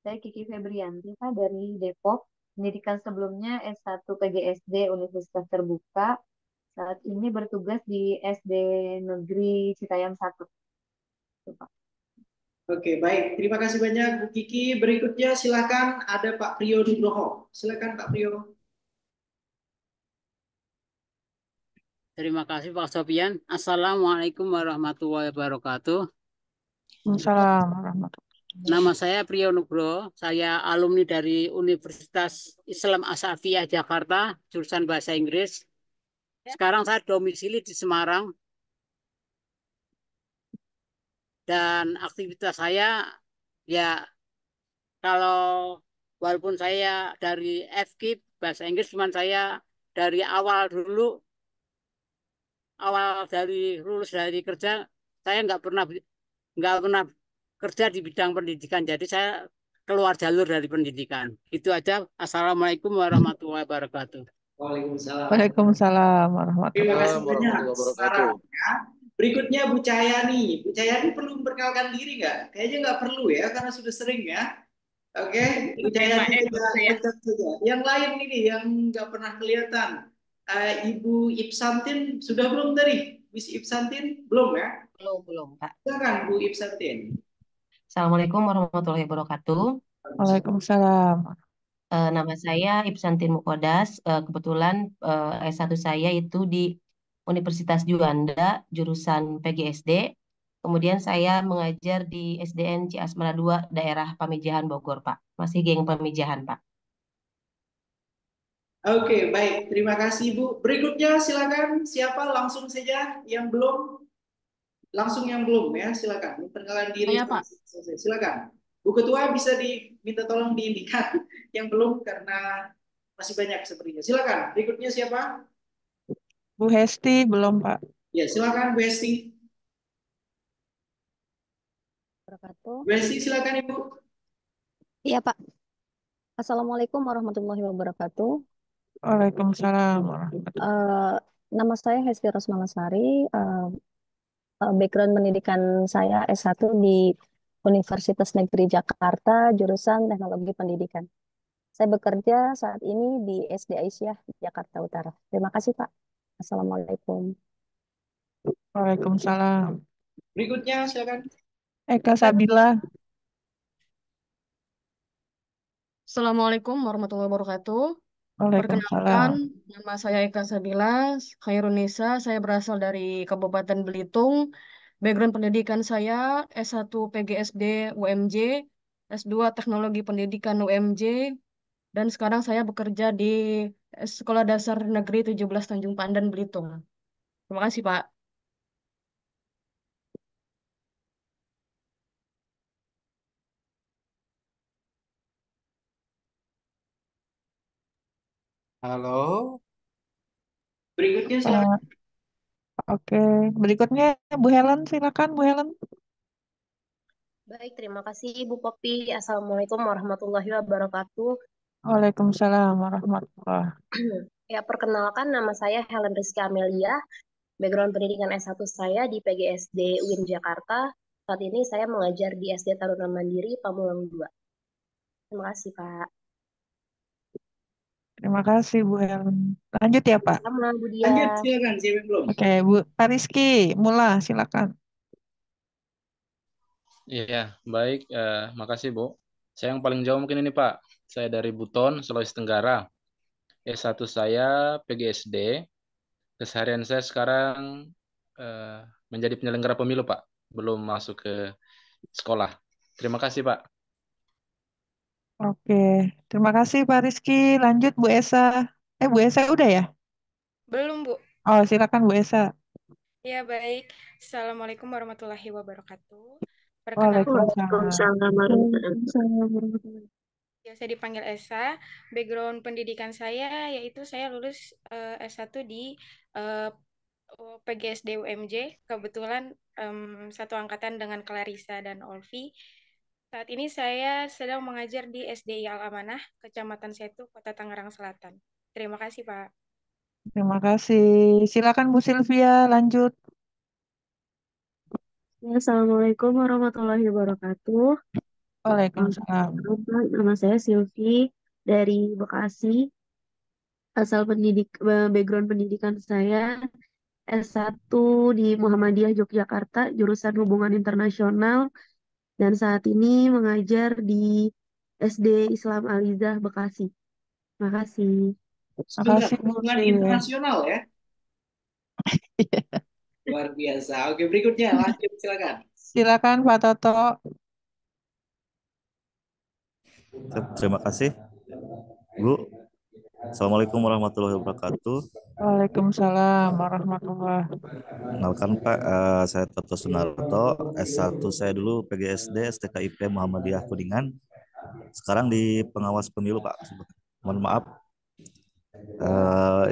Saya Kiki Febrianti Pak dari Depok. Pendidikan sebelumnya S1 PGSD Universitas Terbuka. Saat ini bertugas di SD Negeri Citayam 1. Pak. Oke, baik. Terima kasih banyak Bu Kiki. Berikutnya silakan ada Pak Priyo Nugroho. Silakan Pak Priyo. Terima kasih Pak Sofian. Assalamualaikum warahmatullahi wabarakatuh. Waalaikumsalam warahmatullahi wabarakatuh. Nama saya Priyo Nugroho. Saya alumni dari Universitas Islam Asafiyah Jakarta, jurusan Bahasa Inggris. Sekarang saya domisili di Semarang. Dan aktivitas saya ya kalau walaupun saya dari FKIP Bahasa Inggris, cuman saya dari awal dari lulus dari kerja saya nggak pernah kerja di bidang pendidikan, jadi saya keluar jalur dari pendidikan. Itu aja. Assalamualaikum warahmatullahi wabarakatuh. Waalaikumsalam. Waalaikumsalam warahmatullahi Terima kasih wabarakatuh. banyak. Sekarang ya. Berikutnya Bu Cahyani. Bu Cahyani perlu memperkenalkan diri nggak? Kayaknya nggak perlu ya, karena sudah sering ya. Oke, Bu Cahyani kita pencet saja. Yang lain ini yang nggak pernah kelihatan. Ibu Ipsantin sudah belum tadi? Miss Ipsantin belum ya? Belum Pak. Silakan Bu Ipsantin. Assalamualaikum warahmatullahi wabarakatuh. Waalaikumsalam. Nama saya Ipsantin Mukodas. Kebetulan S1 saya itu di Universitas Juanda, jurusan PGSD. Kemudian saya mengajar di SDN Ciasmara 2, daerah Pamijahan, Bogor, Pak. Masih geng Pamijahan, Pak. Oke, baik. Terima kasih, Bu. Berikutnya silakan. Siapa langsung saja yang belum? Langsung yang belum ya, silakan. Perkenalan diri. Saya, Pak. Silakan. Bu Ketua bisa diminta tolong diindikan yang belum karena masih banyak sepertinya. Silakan. Berikutnya siapa? Bu Hesti belum Pak. Ya, silakan Bu Hesti. Bu Hesti silakan Ibu. Iya Pak. Assalamualaikum warahmatullahi wabarakatuh. Waalaikumsalam. Nama saya Hesti Rosmalasari. Background pendidikan saya S1 di Universitas Negeri Jakarta, jurusan Teknologi Pendidikan. Saya bekerja saat ini di SD Aisyah, Jakarta Utara. Terima kasih Pak. Assalamualaikum. Waalaikumsalam. Berikutnya silakan. Eka Sabila. Assalamualaikum warahmatullahi wabarakatuh. Waalaikumsalam. Perkenalkan, nama saya Eka Sabila Khairunisa. Saya berasal dari Kabupaten Belitung. Background pendidikan saya S1 PGSD UMJ, S2 Teknologi Pendidikan UMJ, dan sekarang saya bekerja di Sekolah Dasar Negeri 17 Tanjung Pandan, Belitung. Terima kasih, Pak. Halo, Berikutnya Eh, silakan. Oke, berikutnya Bu Helen, silakan Bu Helen. Baik, terima kasih Ibu Popi. Assalamualaikum warahmatullahi wabarakatuh. Waalaikumsalam warahmatullahi. Ya, perkenalkan nama saya Helen Rizky Amelia. Background pendidikan S1 saya di PGSD UIN Jakarta. Saat ini saya mengajar di SD Taruna Mandiri Pamulang 2. Terima kasih, Pak. Terima kasih Bu Helen. Lanjut ya Pak. Sama, Bu Lanjut, Dia. silakan. Siapa yang belum? Oke, Bu Pak Rizky, Mula, silakan. Iya, baik. Makasih, Bu. Saya yang paling jauh mungkin ini, Pak. Saya dari Buton, Sulawesi Tenggara. S1 saya PGSD. Keseharian saya sekarang menjadi penyelenggara pemilu, Pak. Belum masuk ke sekolah. Terima kasih, Pak. Oke, terima kasih Pak Rizky. Lanjut Bu Esa. Bu Esa udah ya? Belum, Bu. Oh, silakan Bu Esa. Ya, baik. Assalamualaikum warahmatullahi wabarakatuh. Perkenalkan, Waalaikumsalam. ya, saya dipanggil Esa. Background pendidikan saya yaitu saya lulus S1 di eh, PGSD UMJ. Kebetulan satu angkatan dengan Clarissa dan Olvi. Saat ini saya sedang mengajar di SDI Al Amanah, Kecamatan Setu, Kota Tangerang Selatan. Terima kasih, Pak. Terima kasih. Silakan Bu Sylvia, lanjut. Assalamualaikum warahmatullahi wabarakatuh. Waalaikumsalam. Nama saya Silvi dari Bekasi. Background pendidikan saya S1 di Muhammadiyah Yogyakarta, jurusan Hubungan Internasional, dan saat ini mengajar di SD Islam Alizah Bekasi. Terima kasih. Sebentar, Makasih, Bu hubungan Sylvia. internasional ya. Luar biasa. Oke, berikutnya lanjut silakan. Silakan Pak Toto. Terima kasih, Bu. Assalamualaikum warahmatullahi wabarakatuh. Waalaikumsalam warahmatullahi. Kenalkan Pak, saya Toto Sunarto. S1 saya dulu PGSD STKIP Muhammadiyah Kuningan. Sekarang di pengawas pemilu Pak. Mohon maaf.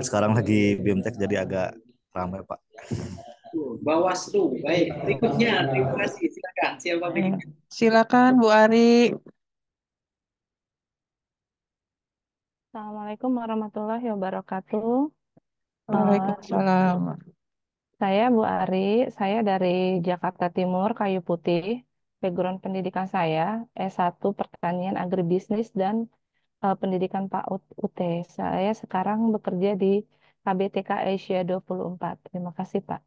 Sekarang lagi BIMTEK jadi agak ramai Pak. Bawaslu. Baik, berikutnya. Terima kasih. Silakan. Siapa berikutnya? Silakan Bu Ari. Assalamualaikum warahmatullahi wabarakatuh. Waalaikumsalam. Saya Bu Ari, saya dari Jakarta Timur, Kayu Putih. Background pendidikan saya S1 Pertanian Agribisnis dan Pendidikan PAUD. Saya sekarang bekerja di KBTK Asia 24. Terima kasih, Pak.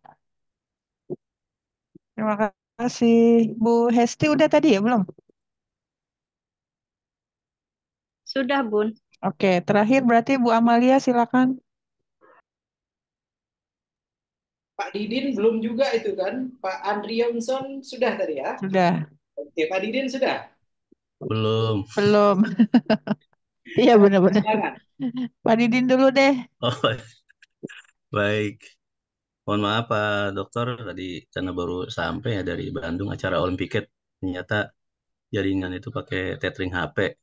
Terima kasih. Bu Hesti udah tadi ya belum? Sudah, Bun. Oke, terakhir berarti Bu Amalia silakan. Pak Didin belum juga itu kan? Pak Andriamson sudah tadi ya? Sudah. Oke, Pak Didin sudah? Belum. Belum. Iya benar-benar. Silakan. Pak Didin dulu deh. Oh, baik. Mohon maaf Pak Dokter, tadi karena baru sampai ya dari Bandung acara Olimpiket. Ternyata jaringan itu pakai tethering HP.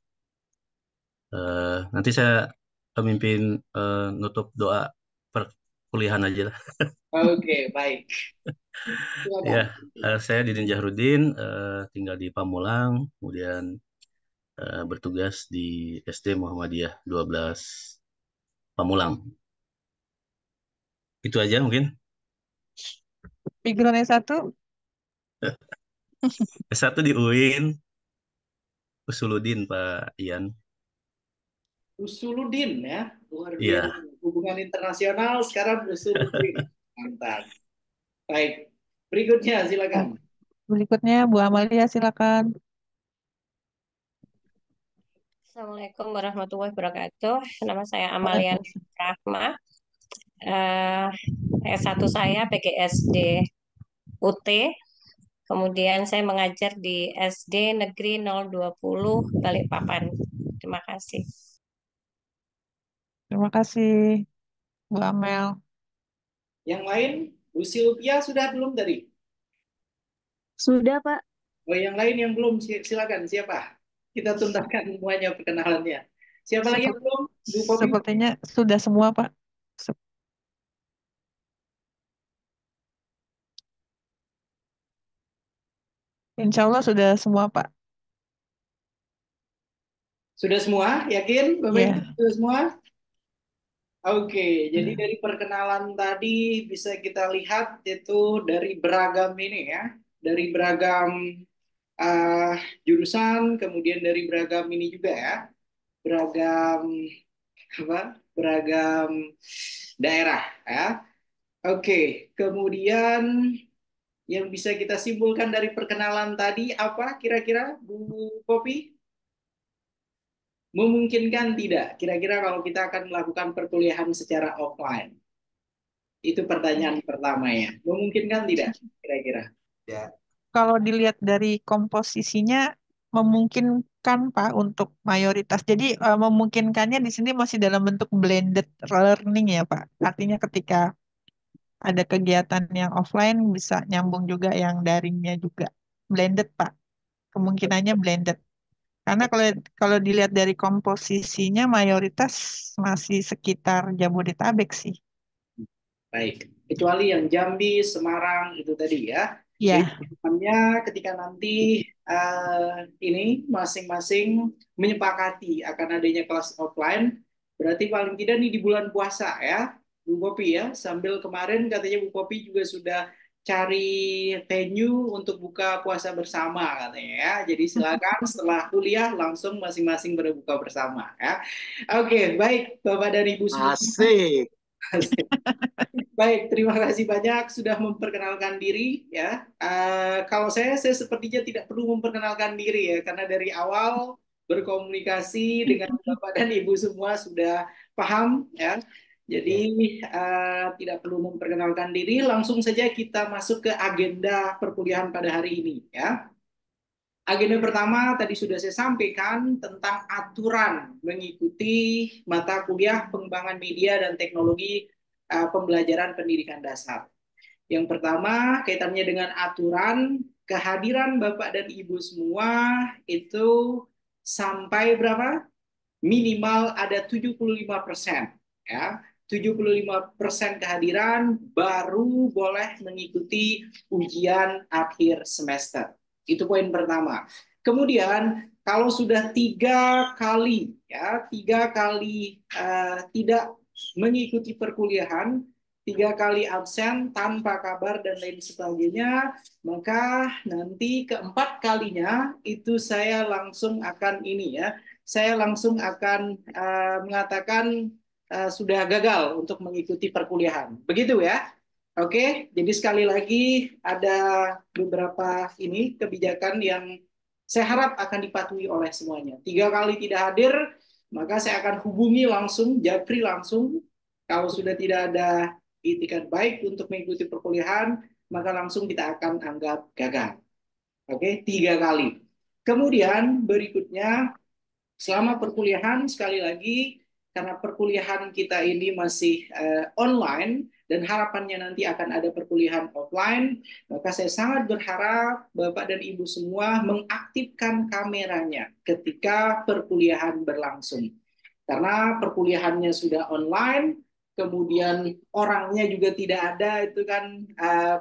Nanti saya memimpin nutup doa perkuliahan aja lah. Oke, baik. Ya, saya Didin Jahrudin, tinggal di Pamulang, kemudian bertugas di SD Muhammadiyah 12 Pamulang. Itu aja mungkin. Background S1? S1 di UIN, Usuludin Pak Ian. Usuludin ya, luar Iya. biasa. Hubungan internasional sekarang Usuludin. Mantap. Baik, berikutnya silakan. Berikutnya Bu Amalia silakan. Assalamualaikum warahmatullahi wabarakatuh. Nama saya Amalia Rahma. S1 saya PGSD UT. Kemudian saya mengajar di SD Negeri 020 Balikpapan. Terima kasih. Terima kasih, Bu Amel. Yang lain, Bu Silvia sudah belum tadi? Sudah, Pak. Oh, yang lain yang belum, silakan. Siapa? Kita tuntaskan semuanya perkenalannya. Siapa lagi yang belum? Bu Popi? Sepertinya sudah semua, Pak. Se- Insya Allah sudah semua, Pak. Sudah semua? Yakin? Bapak Iya. Ibu sudah semua? Oke, jadi Iya. dari perkenalan tadi bisa kita lihat itu dari beragam ini ya, dari beragam eh, jurusan, kemudian dari beragam ini juga ya, beragam apa? Beragam daerah ya. Oke, kemudian yang bisa kita simpulkan dari perkenalan tadi apa kira-kira Bu Popi? Memungkinkan tidak? Kira-kira kalau kita akan melakukan perkuliahan secara offline? Itu pertanyaan pertama ya. Memungkinkan tidak kira-kira? Ya. Kalau dilihat dari komposisinya memungkinkan Pak untuk mayoritas. Jadi memungkinkannya di sini masih dalam bentuk blended learning ya Pak. Artinya ketika ada kegiatan yang offline bisa nyambung juga yang daringnya juga. Blended Pak. Kemungkinannya blended. Karena kalau kalau dilihat dari komposisinya mayoritas masih sekitar Jabodetabek sih. Baik. Kecuali yang Jambi, Semarang itu tadi ya. Jadi Ya, harapannya ketika nanti ini masing-masing menyepakati akan adanya kelas offline, berarti paling tidak nih di bulan puasa ya, Bu Popi ya. Sambil kemarin katanya Bu Popi juga sudah cari venue untuk buka puasa bersama katanya ya. Jadi silakan setelah kuliah langsung masing-masing berbuka bersama ya. Oke, baik Bapak dan Ibu semua. Asik. Baik, terima kasih banyak sudah memperkenalkan diri ya. Kalau saya sepertinya tidak perlu memperkenalkan diri ya, karena dari awal berkomunikasi dengan Bapak dan Ibu semua sudah paham ya. Jadi tidak perlu memperkenalkan diri, langsung saja kita masuk ke agenda perkuliahan pada hari ini ya. Agenda pertama tadi sudah saya sampaikan tentang aturan mengikuti mata kuliah pengembangan media dan teknologi pembelajaran pendidikan dasar. Yang pertama kaitannya dengan aturan kehadiran Bapak dan Ibu semua itu sampai berapa? Minimal ada 75% ya. 75% kehadiran baru boleh mengikuti ujian akhir semester. Itu poin pertama. Kemudian kalau sudah 3 kali ya, 3 kali tidak mengikuti perkuliahan, 3 kali absen tanpa kabar dan lain sebagainya, maka nanti keempat kalinya itu saya langsung akan ini ya, saya langsung akan mengatakan sudah gagal untuk mengikuti perkuliahan. Begitu ya. Oke, jadi sekali lagi ada beberapa ini kebijakan yang saya harap akan dipatuhi oleh semuanya. 3 kali tidak hadir, maka saya akan hubungi langsung, japri langsung. Kalau sudah tidak ada itikat baik untuk mengikuti perkuliahan, maka langsung kita akan anggap gagal. Oke, 3 kali. Kemudian berikutnya, selama perkuliahan, sekali lagi, karena perkuliahan kita ini masih online dan harapannya nanti akan ada perkuliahan offline, maka saya sangat berharap Bapak dan Ibu semua mengaktifkan kameranya ketika perkuliahan berlangsung. Karena perkuliahannya sudah online, kemudian orangnya juga tidak ada, itu kan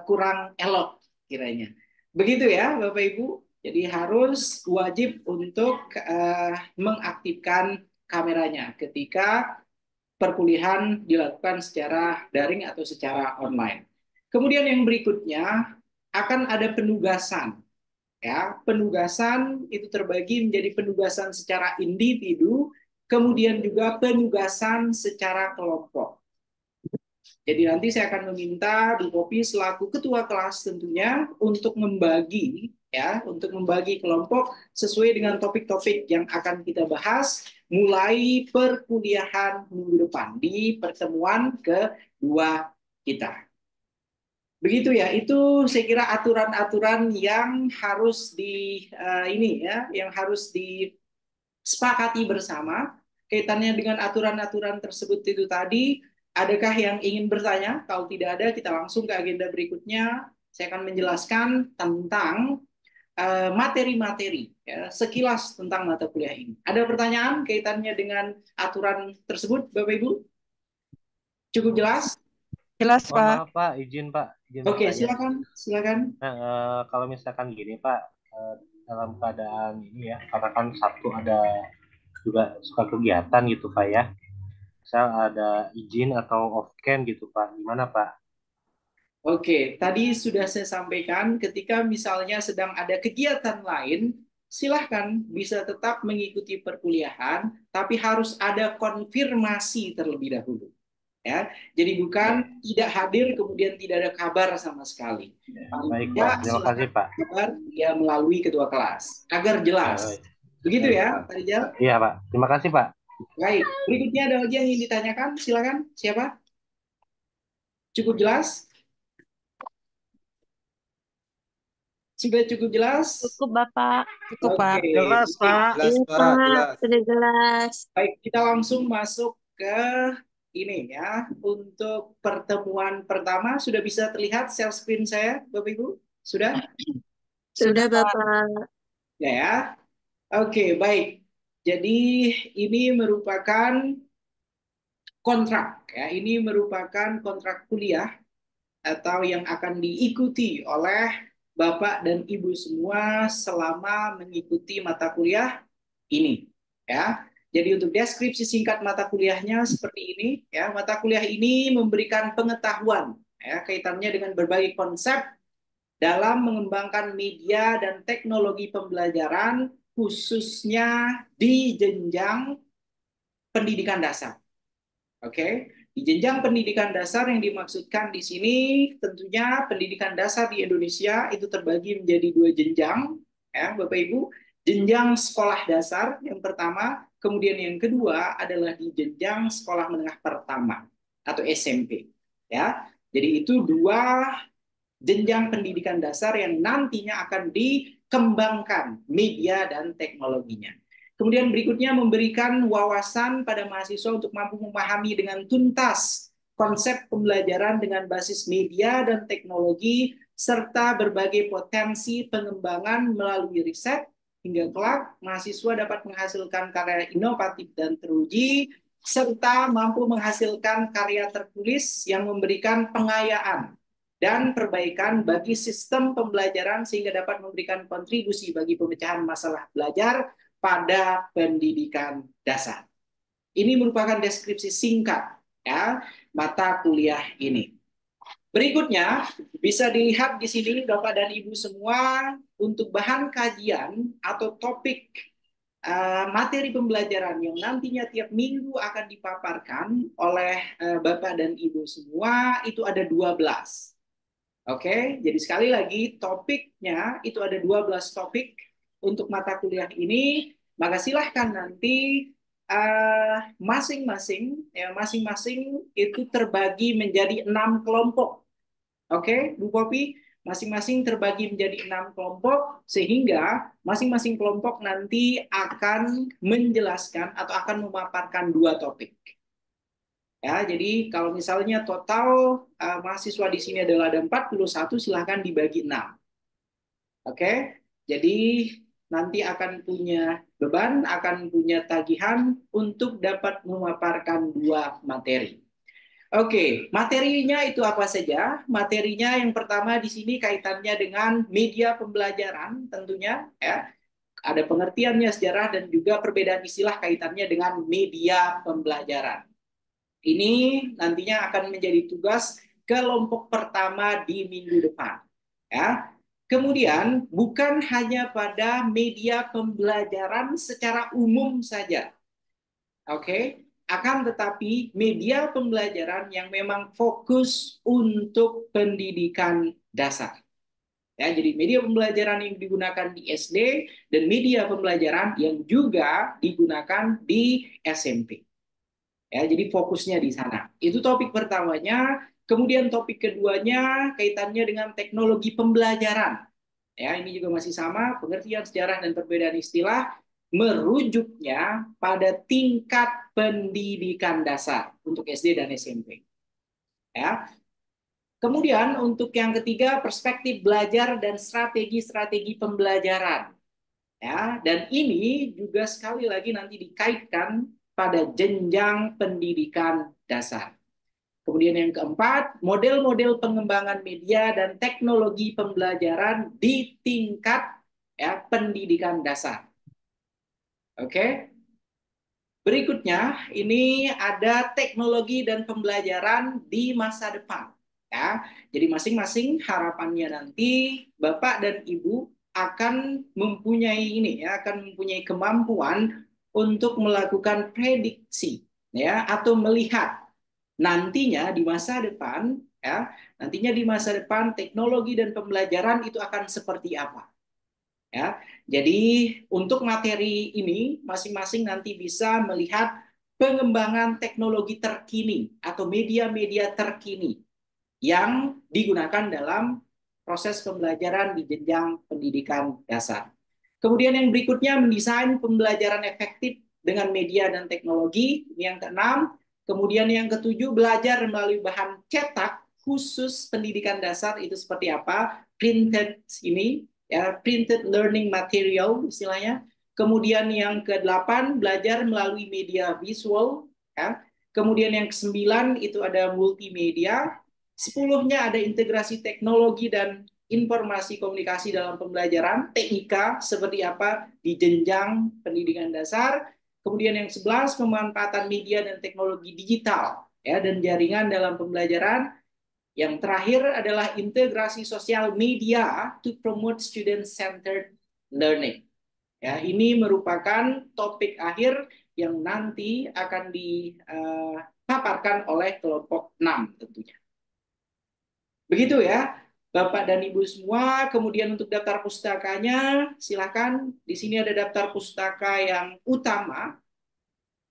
kurang elok kiranya. Begitu ya Bapak Ibu. Jadi harus wajib untuk mengaktifkan kameranya ketika perkuliahan dilakukan secara daring atau secara online. Kemudian yang berikutnya akan ada penugasan. Ya, penugasan itu terbagi menjadi penugasan secara individu, kemudian juga penugasan secara kelompok. Jadi nanti saya akan meminta Bu Popi selaku ketua kelas tentunya untuk membagi kelompok sesuai dengan topik-topik yang akan kita bahas mulai perkuliahan minggu depan di pertemuan kedua kita. Begitu ya, itu saya kira aturan-aturan yang harus yang harus disepakati bersama kaitannya dengan aturan-aturan tersebut itu tadi? Adakah yang ingin bertanya? Kalau tidak ada, kita langsung ke agenda berikutnya. Saya akan menjelaskan tentang materi-materi, ya, sekilas tentang mata kuliah ini. Ada pertanyaan kaitannya dengan aturan tersebut, Bapak Ibu? Cukup jelas? Jelas, Mohon Pak. maaf Pak, izin Oke, bertanya. silakan. Nah, kalau misalkan gini Pak, dalam keadaan ini ya, karena kan Sabtu ada juga suka kegiatan gitu Pak ya. Misal ada izin atau off cam gitu Pak, gimana Pak? Oke, tadi sudah saya sampaikan ketika misalnya sedang ada kegiatan lain, silahkan bisa tetap mengikuti perkuliahan, tapi harus ada konfirmasi terlebih dahulu. Ya, jadi bukan tidak hadir kemudian tidak ada kabar sama sekali. Baik Ya, Pak, terima kasih Pak. kabar ya melalui ketua kelas agar jelas. Begitu Baik, ya, Pak. Pak Rijal? Iya Pak, terima kasih Pak. Baik, berikutnya ada lagi yang ingin ditanyakan, silakan. Siapa? Cukup jelas? Sudah cukup jelas? Cukup, Bapak. Cukup, Pak. Oke. Jelas, Pak. Jelas, Iya, Pak. Sudah jelas. Baik, kita langsung masuk ke ini ya. Untuk pertemuan pertama, sudah bisa terlihat share screen saya, Bapak Ibu? Sudah? Sudah, Bapak. Ya. Oke, baik. Jadi ini merupakan kontrak ya. Ini merupakan kontrak kuliah atau yang akan diikuti oleh Bapak dan Ibu semua selama mengikuti mata kuliah ini ya. Jadi untuk deskripsi singkat mata kuliahnya seperti ini ya. Mata kuliah ini memberikan pengetahuan ya kaitannya dengan berbagai konsep dalam mengembangkan media dan teknologi pembelajaran khususnya di jenjang pendidikan dasar. Oke, di jenjang pendidikan dasar yang dimaksudkan di sini tentunya pendidikan dasar di Indonesia itu terbagi menjadi dua jenjang, ya Bapak Ibu. Jenjang sekolah dasar yang pertama, kemudian yang kedua adalah di jenjang sekolah menengah pertama atau SMP. Ya, jadi itu dua jenjang pendidikan dasar yang nantinya akan dikembangkan media dan teknologinya. Kemudian berikutnya memberikan wawasan pada mahasiswa untuk mampu memahami dengan tuntas konsep pembelajaran dengan basis media dan teknologi serta berbagai potensi pengembangan melalui riset hingga kelak mahasiswa dapat menghasilkan karya inovatif dan teruji serta mampu menghasilkan karya tertulis yang memberikan pengayaan dan perbaikan bagi sistem pembelajaran sehingga dapat memberikan kontribusi bagi pemecahan masalah belajar pada pendidikan dasar. Ini merupakan deskripsi singkat ya mata kuliah ini. Berikutnya bisa dilihat di sini Bapak dan Ibu semua untuk bahan kajian atau topik materi pembelajaran yang nantinya tiap minggu akan dipaparkan oleh Bapak dan Ibu semua itu ada 12. Oke, jadi sekali lagi topiknya itu ada 12 topik untuk mata kuliah ini, maka silahkan nanti masing-masing itu terbagi menjadi 6 kelompok. Oke, Bu Popi, masing-masing terbagi menjadi 6 kelompok sehingga masing-masing kelompok nanti akan menjelaskan atau akan memaparkan 2 topik. Ya, jadi kalau misalnya total mahasiswa di sini adalah ada 41, silahkan dibagi 6. Oke, jadi nanti akan punya beban, akan punya tagihan untuk dapat memaparkan 2 materi. Oke, materinya itu apa saja? Materinya yang pertama di sini kaitannya dengan media pembelajaran tentunya ya. Ada pengertiannya sejarah dan juga perbedaan istilah kaitannya dengan media pembelajaran. Ini nantinya akan menjadi tugas kelompok pertama di minggu depan. Ya. Kemudian bukan hanya pada media pembelajaran secara umum saja. Oke, akan tetapi media pembelajaran yang memang fokus untuk pendidikan dasar. Ya, jadi media pembelajaran yang digunakan di SD dan media pembelajaran yang juga digunakan di SMP. Ya, jadi fokusnya di sana. Itu topik pertamanya. Kemudian topik keduanya kaitannya dengan teknologi pembelajaran. Ya, ini juga masih sama, pengertian sejarah dan perbedaan istilah. merujuknya pada tingkat pendidikan dasar untuk SD dan SMP. Ya. Kemudian untuk yang ketiga, perspektif belajar dan strategi-strategi pembelajaran. Ya, dan ini juga sekali lagi nanti dikaitkan pada jenjang pendidikan dasar. Kemudian yang keempat, model-model pengembangan media dan teknologi pembelajaran di tingkat pendidikan dasar. Oke. Berikutnya, ini ada teknologi dan pembelajaran di masa depan. Ya, jadi masing-masing harapannya nanti Bapak dan Ibu akan mempunyai kemampuan untuk melakukan prediksi, ya, atau melihat nantinya di masa depan, teknologi dan pembelajaran itu akan seperti apa. Ya, jadi untuk materi ini masing-masing nanti bisa melihat pengembangan teknologi terkini atau media-media terkini yang digunakan dalam proses pembelajaran di jenjang pendidikan dasar. Kemudian yang berikutnya, mendesain pembelajaran efektif dengan media dan teknologi. Ini yang keenam. Kemudian yang ketujuh, belajar melalui bahan cetak khusus pendidikan dasar itu seperti apa? Printed ini, ya, printed learning material istilahnya. Kemudian yang ke-8, belajar melalui media visual. Ya. Kemudian yang ke-9 itu ada multimedia. 10-nya ada integrasi teknologi dan informasi komunikasi dalam pembelajaran, TIK, seperti apa di jenjang pendidikan dasar. Kemudian yang 11, pemanfaatan media dan teknologi digital, ya, dan jaringan dalam pembelajaran. Yang terakhir adalah integrasi sosial media to promote student-centered learning. Ya, ini merupakan topik akhir yang nanti akan dipaparkan oleh kelompok 6 tentunya. Begitu ya, Bapak dan Ibu semua. Kemudian untuk daftar pustakanya, silakan. Di sini ada daftar pustaka yang utama.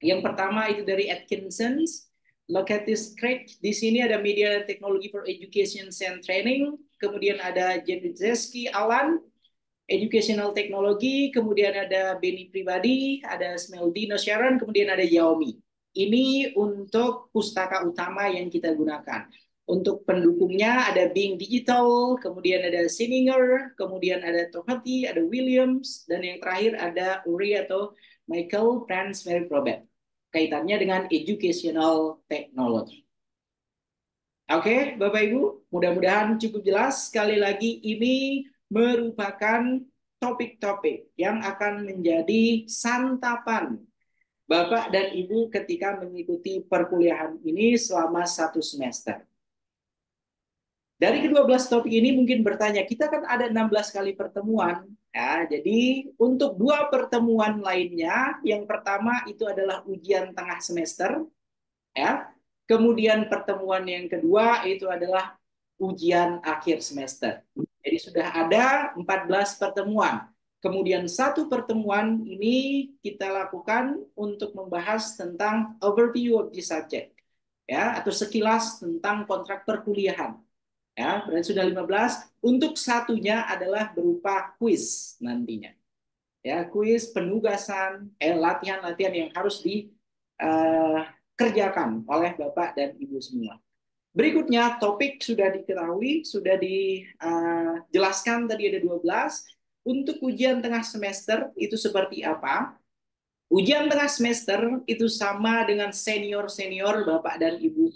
Yang pertama itu dari Atkinson's, Locatis Craig. Di sini ada Media dan Teknologi for Education and Training. Kemudian ada Jedrzejewski Alan, Educational Technology. Kemudian ada Benny Pribadi, ada Smeldino Sharon, kemudian ada Yaomi. Ini untuk pustaka utama yang kita gunakan. Untuk pendukungnya ada Bing Digital, kemudian ada Sininger, kemudian ada Tohati, ada Williams, dan yang terakhir ada Uri atau Michael Franz Mary Probert. Kaitannya dengan educational technology. Oke, Bapak Ibu, mudah-mudahan cukup jelas. Sekali lagi, ini merupakan topik-topik yang akan menjadi santapan Bapak dan Ibu ketika mengikuti perkuliahan ini selama 1 semester. Dari ke-12 topik ini mungkin bertanya, kita kan ada 16 kali pertemuan. Ya, jadi untuk 2 pertemuan lainnya, yang pertama itu adalah ujian tengah semester. Ya. Kemudian pertemuan yang kedua itu adalah ujian akhir semester. Jadi sudah ada 14 pertemuan. Kemudian 1 pertemuan ini kita lakukan untuk membahas tentang overview of the subject. Ya, atau sekilas tentang kontrak perkuliahan. Ya, berarti sudah 15. Untuk satunya adalah berupa kuis nantinya. Ya, kuis penugasan, latihan-latihan yang harus dikerjakan oleh Bapak dan Ibu semua. Berikutnya, topik sudah diketahui, sudah dijelaskan tadi ada 12. Untuk ujian tengah semester itu seperti apa? Ujian tengah semester itu sama dengan senior-senior Bapak dan Ibu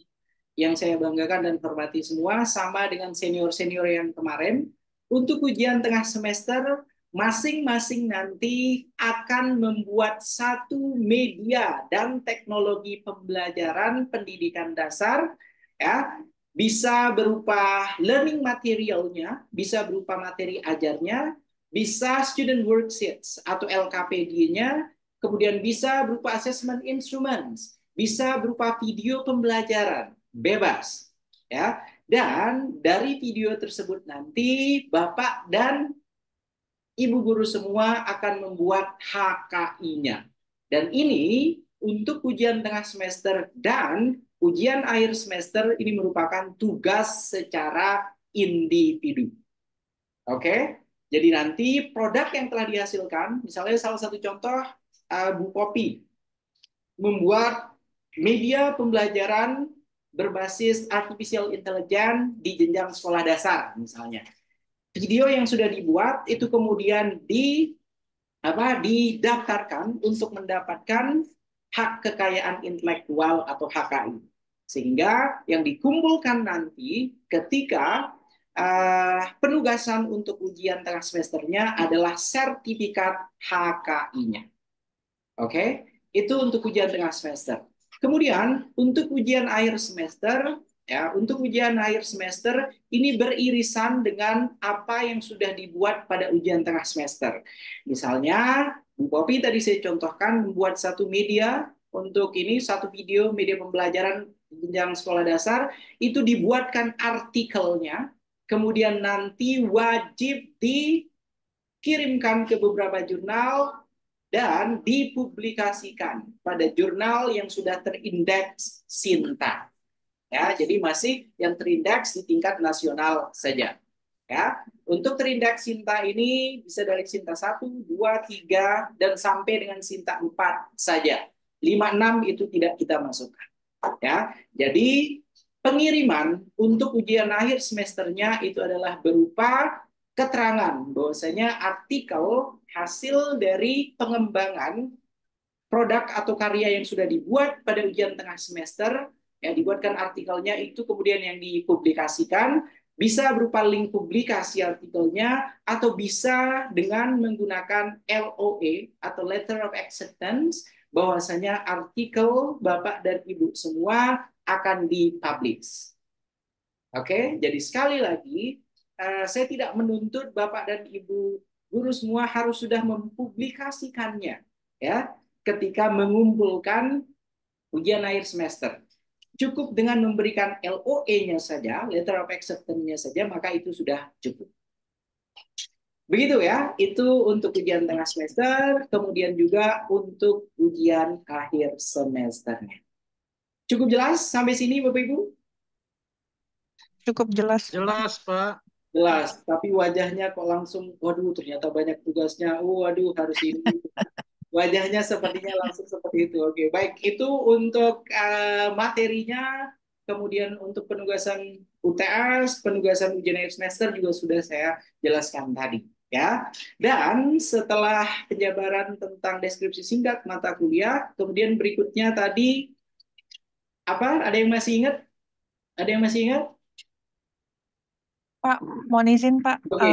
yang saya banggakan dan hormati semua, sama dengan senior-senior yang kemarin. Untuk ujian tengah semester, masing-masing nanti akan membuat 1 media dan teknologi pembelajaran pendidikan dasar, ya, bisa berupa learning materialnya, bisa berupa materi ajarnya, bisa student worksheets atau LKPD-nya, kemudian bisa berupa assessment instruments, bisa berupa video pembelajaran, bebas, ya. Dan dari video tersebut nanti Bapak dan Ibu guru semua akan membuat HKI-nya. Dan ini untuk ujian tengah semester dan ujian akhir semester ini merupakan tugas secara individu. Oke? Jadi nanti produk yang telah dihasilkan, misalnya salah satu contoh Bu Popi membuat media pembelajaran berbasis artificial intelligence di jenjang sekolah dasar misalnya. Video yang sudah dibuat itu kemudian didaftarkan untuk mendapatkan hak kekayaan intelektual atau HKI. Sehingga yang dikumpulkan nanti ketika penugasan untuk ujian tengah semesternya adalah sertifikat HKI-nya. Oke, itu untuk ujian tengah semester. Kemudian untuk ujian akhir semester, untuk ujian akhir semester ini beririsan dengan apa yang sudah dibuat pada ujian tengah semester. Misalnya, Bu Popi tadi saya contohkan membuat satu media untuk ini, satu video media pembelajaran jenjang sekolah dasar, itu dibuatkan artikelnya, kemudian nanti wajib dikirimkan ke beberapa jurnal dan dipublikasikan pada jurnal yang sudah terindeks Sinta. Ya, jadi masih yang terindeks di tingkat nasional saja. Ya, untuk terindeks Sinta ini bisa dari Sinta 1, 2, 3 dan sampai dengan Sinta 4 saja. 5, 6 itu tidak kita masukkan. Ya, jadi pengiriman untuk ujian akhir semesternya itu adalah berupa keterangan bahwasanya artikel hasil dari pengembangan produk atau karya yang sudah dibuat pada ujian tengah semester, ya dibuatkan artikelnya itu kemudian yang dipublikasikan, bisa berupa link publikasi artikelnya atau bisa dengan menggunakan LOA atau Letter of Acceptance, bahwasanya artikel Bapak dan Ibu semua akan dipublish. Oke, jadi sekali lagi saya tidak menuntut Bapak dan Ibu guru semua harus sudah mempublikasikannya ya ketika mengumpulkan ujian akhir semester. Cukup dengan memberikan LOA-nya saja, Letter of Acceptance-nya saja, maka itu sudah cukup. Begitu ya, itu untuk ujian tengah semester, kemudian juga untuk ujian akhir semesternya. Cukup jelas sampai sini Bapak Ibu? Cukup jelas. Jelas, Pak. Jelas, tapi wajahnya kok langsung, waduh ternyata banyak tugasnya, waduh harus ini. Wajahnya sepertinya langsung seperti itu. Oke, baik, itu untuk materinya, kemudian untuk penugasan UTS, penugasan ujian akhir semester juga sudah saya jelaskan tadi. Ya, dan setelah penjabaran tentang deskripsi singkat mata kuliah, kemudian berikutnya tadi apa? Ada yang masih ingat? Ada yang masih ingat? Pak, mohon izin Pak. Oke,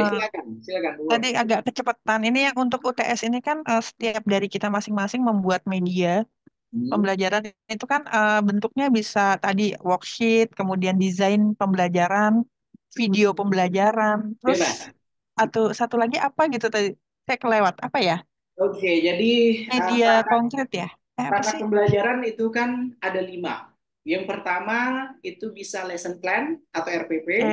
silakan. Tadi agak kecepatan. Ini yang untuk UTS ini kan setiap dari kita masing-masing membuat media pembelajaran itu kan bentuknya bisa tadi worksheet, kemudian desain pembelajaran, video pembelajaran, terus atau satu lagi apa gitu tadi saya kelewat apa ya? Oke, jadi media konkret ya? Apa perangkat sih? pembelajaran itu kan ada 5. Yang pertama itu bisa lesson plan atau RPP.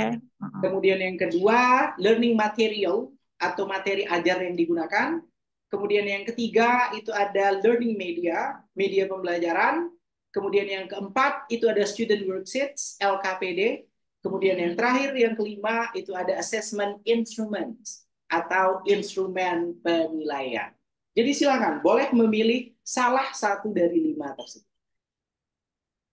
Kemudian yang kedua learning material atau materi ajar yang digunakan. Kemudian yang ketiga itu ada learning media, media pembelajaran. Kemudian yang keempat itu ada student worksheets, LKPD. Kemudian yang terakhir, yang kelima itu ada assessment instruments atau instrumen penilaian. Jadi silakan, boleh memilih salah satu dari 5 tersebut.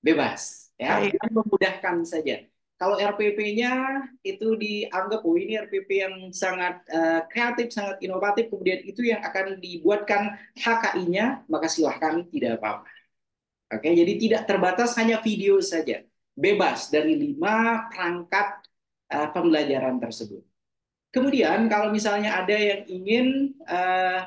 Bebas, ya, memudahkan saja. Kalau RPP-nya itu dianggap, oh ini RPP yang sangat kreatif, sangat inovatif, kemudian itu yang akan dibuatkan HKI-nya, maka silahkan, tidak apa-apa. Oke, jadi tidak terbatas hanya video saja. Bebas dari 5 perangkat pembelajaran tersebut. Kemudian kalau misalnya ada yang ingin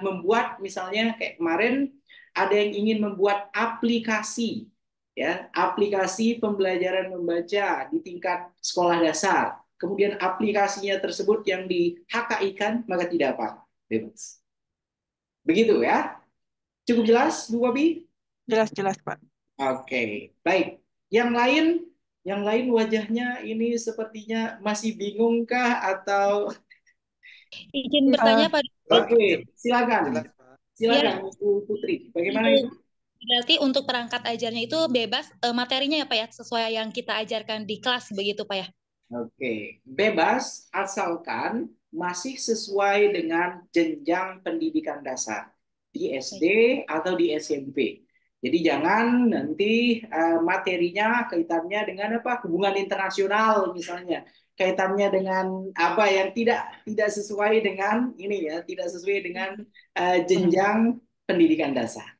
membuat, misalnya kayak kemarin, ada yang ingin membuat aplikasi, ya, aplikasi pembelajaran membaca di tingkat sekolah dasar. Kemudian aplikasinya tersebut yang di HKI-kan, maka tidak apa-apa, bebas. Begitu ya. Cukup jelas, Bu Bobi? Jelas Pak. Oke, baik. Yang lain wajahnya ini sepertinya masih bingungkah atau izin bertanya Pak? Oke, silakan. Silakan Bu Putri. Bagaimana itu? Berarti untuk perangkat ajarnya itu bebas materinya ya Pak ya, sesuai yang kita ajarkan di kelas begitu Pak ya? Oke, bebas asalkan masih sesuai dengan jenjang pendidikan dasar di SD atau di SMP. Jadi jangan nanti materinya kaitannya dengan apa, hubungan internasional misalnya, kaitannya dengan apa yang tidak sesuai dengan ini ya, tidak sesuai dengan jenjang pendidikan dasar.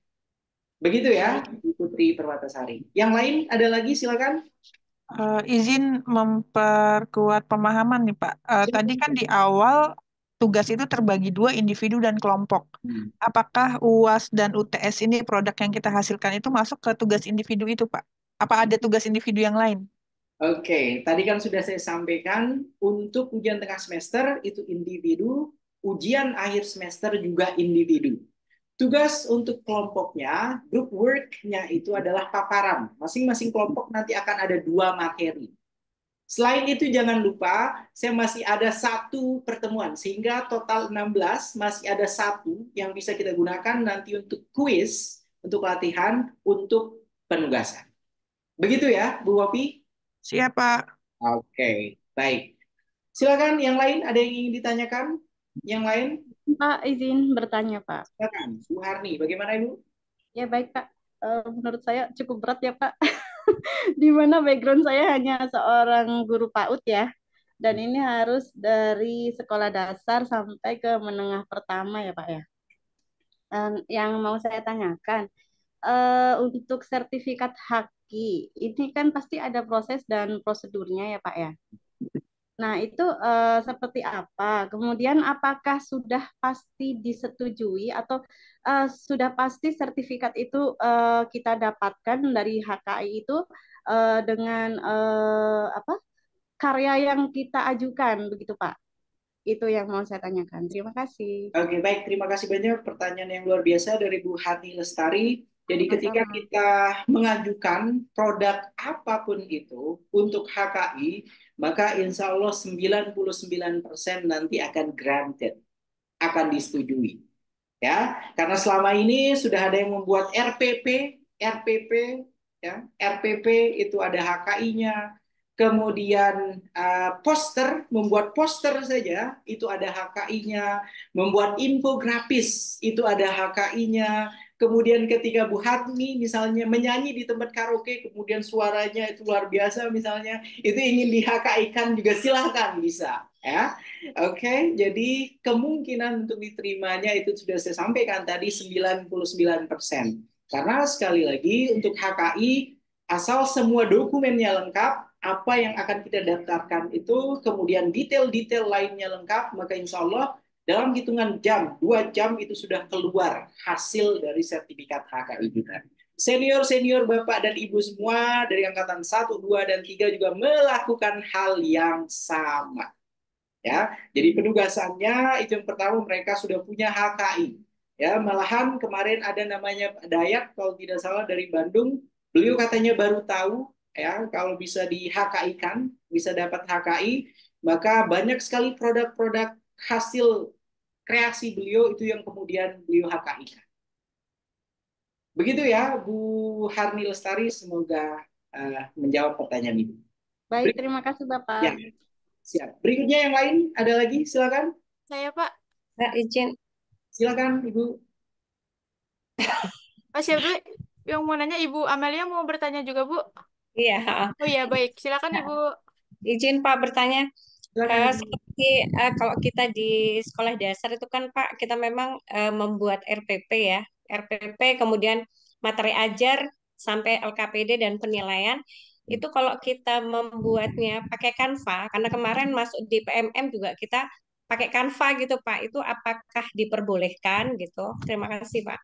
Begitu ya, Putri Permatasari. Yang lain ada lagi, silakan. Izin memperkuat pemahaman nih Pak. Tadi kan di awal tugas itu terbagi dua, individu dan kelompok. Apakah UAS dan UTS ini produk yang kita hasilkan itu masuk ke tugas individu itu Pak? Apa ada tugas individu yang lain? Oke, tadi kan sudah saya sampaikan untuk ujian tengah semester itu individu, ujian akhir semester juga individu. Tugas untuk kelompoknya, group work-nya itu adalah paparan. Masing-masing kelompok nanti akan ada 2 materi. Selain itu jangan lupa, saya masih ada 1 pertemuan, sehingga total 16, masih ada 1 yang bisa kita gunakan nanti untuk kuis, untuk latihan, untuk penugasan. Begitu ya, Bu Wopi? Siap, Pak. Oke, baik. Silakan yang lain, ada yang ingin ditanyakan? Yang lain? Pak, izin bertanya, Pak. Silakan, Bu Harni, bagaimana Ibu? Ya baik, Pak. Menurut saya cukup berat ya, Pak. Di mana background saya hanya seorang guru PAUD ya. Dan ini harus dari sekolah dasar sampai ke menengah pertama ya, Pak ya. Yang mau saya tanyakan, untuk sertifikat Haki, ini kan pasti ada proses dan prosedurnya ya, Pak ya. Nah, itu seperti apa? Kemudian apakah sudah pasti disetujui atau sudah pasti sertifikat itu kita dapatkan dari HKI itu dengan apa? Karya yang kita ajukan begitu, Pak? Itu yang mau saya tanyakan. Terima kasih. Oke, baik. Terima kasih banyak pertanyaan yang luar biasa dari Bu Harni Lestari. Jadi ketika kita mengajukan produk apapun itu untuk HKI, maka insya Allah 99% nanti akan granted, akan disetujui. Ya, karena selama ini sudah ada yang membuat RPP, ya, RPP itu ada HKI-nya. Kemudian membuat poster saja itu ada HKI-nya, membuat infografis itu ada HKI-nya. Kemudian ketika Bu Hatmi misalnya menyanyi di tempat karaoke, kemudian suaranya itu luar biasa misalnya, itu ingin di HKI-kan juga silahkan bisa. Ya, oke. Jadi kemungkinan untuk diterimanya itu sudah saya sampaikan tadi 99%. Karena sekali lagi untuk HKI asal semua dokumennya lengkap, apa yang akan kita daftarkan itu, kemudian detail-detail lainnya lengkap, maka insya Allah dalam hitungan jam, 2 jam itu sudah keluar hasil dari sertifikat HKI kita. Senior-senior Bapak dan Ibu semua dari angkatan 1, 2, dan 3 juga melakukan hal yang sama. Ya, jadi penugasannya itu yang pertama mereka sudah punya HKI. Ya, malahan kemarin ada namanya Pak Dayat kalau tidak salah dari Bandung, beliau katanya baru tahu ya kalau bisa di HKI-kan, bisa dapat HKI, maka banyak sekali produk-produk hasil kreasi beliau itu yang kemudian beliau HKI-kan. Begitu ya Bu Harni Lestari, semoga menjawab pertanyaan Ibu. Baik, terima kasih Bapak. Ya. Siap. Berikutnya yang lain, ada lagi? Silakan. Saya Pak. Pak, izin. Silakan Ibu. Oh, siap dulu. Yang mau nanya Ibu Amelia mau bertanya juga, Bu? Iya. Oh iya, baik. Silakan Ibu. Izin Pak bertanya. Silakan. Seperti kalau kita di sekolah dasar itu kan Pak, kita memang membuat RPP ya. RPP, kemudian materi ajar, sampai LKPD dan penilaian. Itu kalau kita membuatnya pakai Canva, karena kemarin masuk di PMM juga kita pakai Canva gitu Pak, itu apakah diperbolehkan gitu? Terima kasih Pak.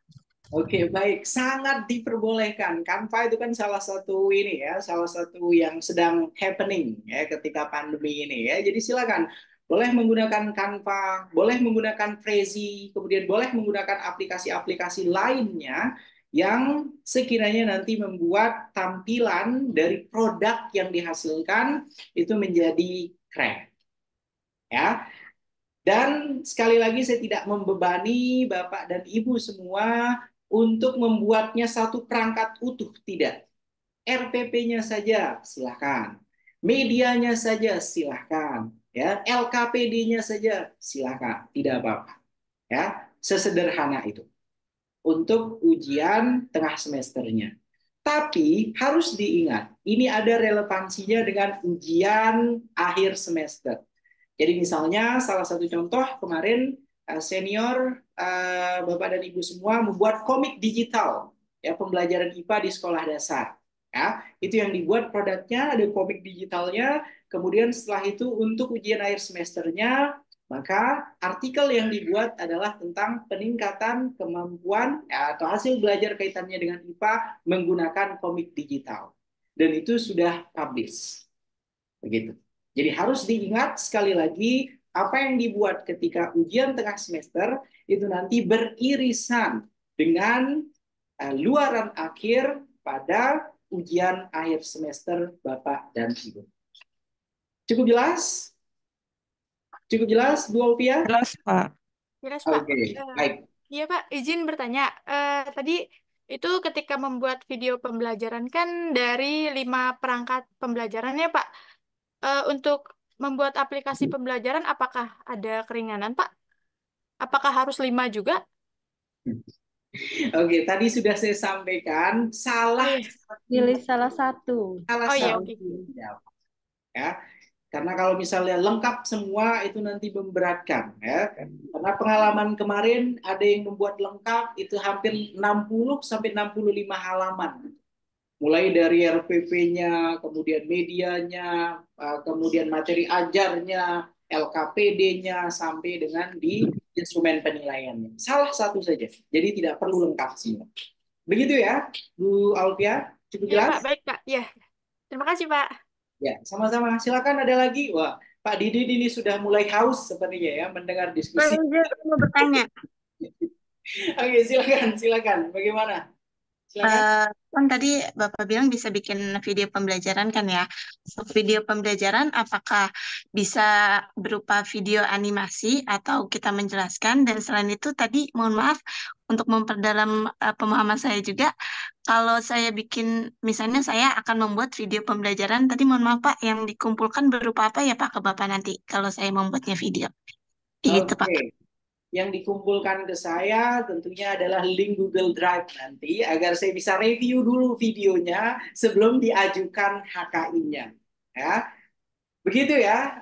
Oke, baik. Sangat diperbolehkan. Canva itu kan salah satu ini ya, salah satu yang sedang happening ya ketika pandemi ini ya. Jadi silakan. Boleh menggunakan Canva, boleh menggunakan Prezi, kemudian boleh menggunakan aplikasi-aplikasi lainnya yang sekiranya nanti membuat tampilan dari produk yang dihasilkan itu menjadi keren. Ya. Dan sekali lagi saya tidak membebani Bapak dan Ibu semua untuk membuatnya satu perangkat utuh, tidak. RPP-nya saja silahkan, medianya saja silahkan, ya LKPD-nya saja silakan, tidak apa-apa. Ya, sesederhana itu untuk ujian tengah semesternya. Tapi harus diingat, ini ada relevansinya dengan ujian akhir semester. Jadi misalnya salah satu contoh kemarin senior Bapak dan Ibu semua membuat komik digital ya pembelajaran IPA di sekolah dasar. Ya, itu yang dibuat produknya ada komik digitalnya. Kemudian setelah itu untuk ujian akhir semesternya maka artikel yang dibuat adalah tentang peningkatan kemampuan ya, atau hasil belajar kaitannya dengan IPA menggunakan komik digital. Dan itu sudah publish. Begitu. Jadi harus diingat sekali lagi apa yang dibuat ketika ujian tengah semester itu nanti beririsan dengan luaran akhir pada ujian akhir semester Bapak dan Ibu. Cukup jelas? Cukup jelas, Bu Alfia? Jelas, Pak. Jelas, Pak. Oke, baik. Iya, Pak. Izin bertanya. Tadi itu ketika membuat video pembelajaran kan dari 5 perangkat pembelajarannya, Pak. Untuk membuat aplikasi pembelajaran, apakah ada keringanan, Pak? Apakah harus 5 juga? Oke, tadi sudah saya sampaikan salah Pilih salah satu. salah Oh iya, satu oke. ya. Karena kalau misalnya lengkap semua itu nanti memberatkan ya. Karena pengalaman kemarin ada yang membuat lengkap itu hampir 60 sampai 65 halaman. Mulai dari RPP-nya, kemudian medianya, kemudian materi ajarnya, LKPD-nya sampai dengan di instrumen penilaiannya. Salah satu saja. Jadi tidak perlu lengkap semua. Begitu ya, Bu Alfia? Cukup Iya, jelas? Pak. Baik, Pak. Ya. Terima kasih, Pak. Ya, sama-sama. Silakan ada lagi. Wah, Pak Didin ini sudah mulai haus sepertinya ya mendengar Pak diskusi. izin mau bertanya. Oke, silakan. Bagaimana? Silakan. Kan tadi Bapak bilang bisa bikin video pembelajaran kan ya. Video pembelajaran apakah bisa berupa video animasi atau kita menjelaskan, dan selain itu tadi mohon maaf untuk memperdalam pemahaman saya juga, kalau saya bikin misalnya saya akan membuat video pembelajaran, tadi mohon maaf Pak, yang dikumpulkan berupa apa ya Pak ke Bapak nanti kalau saya membuatnya video. Gitu Pak. Oke. Yang dikumpulkan ke saya tentunya adalah link Google Drive nanti agar saya bisa review dulu videonya sebelum diajukan HKI-nya. Ya. Begitu ya,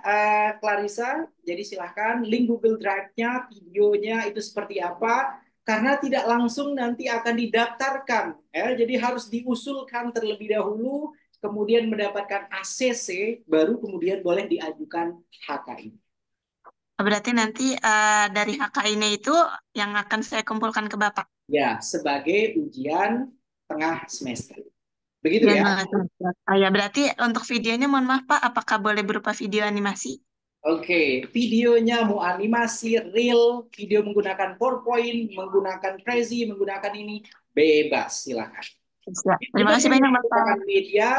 Clarissa. Jadi silahkan link Google Drive-nya, videonya itu seperti apa. Karena tidak langsung nanti akan didaftarkan. Ya. Jadi harus diusulkan terlebih dahulu, kemudian mendapatkan ACC, baru kemudian boleh diajukan HKI. Berarti nanti dari HKI-nya itu yang akan saya kumpulkan ke Bapak. Ya, sebagai ujian tengah semester. Begitu ya? Ya, berarti untuk videonya mohon maaf Pak, apakah boleh berupa video animasi? Oke, videonya mau animasi, real, video menggunakan PowerPoint, menggunakan Prezi, menggunakan ini, bebas, silakan. Terima kasih banyak Bapak. Menggunakan media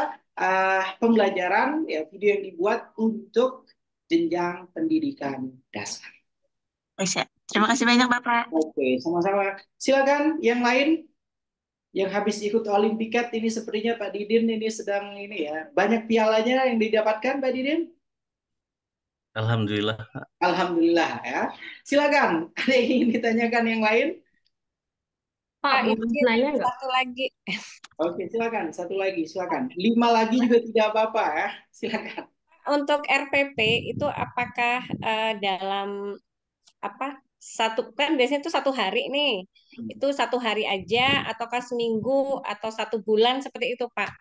pembelajaran, ya video yang dibuat untuk jenjang pendidikan dasar. Terima kasih banyak Bapak. Oke, sama-sama. Silakan yang lain yang habis ikut Olimpiade ini sepertinya Pak Didin ini sedang ini ya. Banyak pialanya yang didapatkan Pak Didin? Alhamdulillah. Alhamdulillah ya. Silakan. Ada yang ingin ditanyakan yang lain? Pak, izin satu lagi. Oke, silakan. Satu lagi, silakan. 5 lagi juga tidak apa-apa ya. Silakan. Untuk RPP itu apakah dalam apa satu kan biasanya itu 1 hari nih, itu 1 hari aja ataukah seminggu atau 1 bulan seperti itu Pak?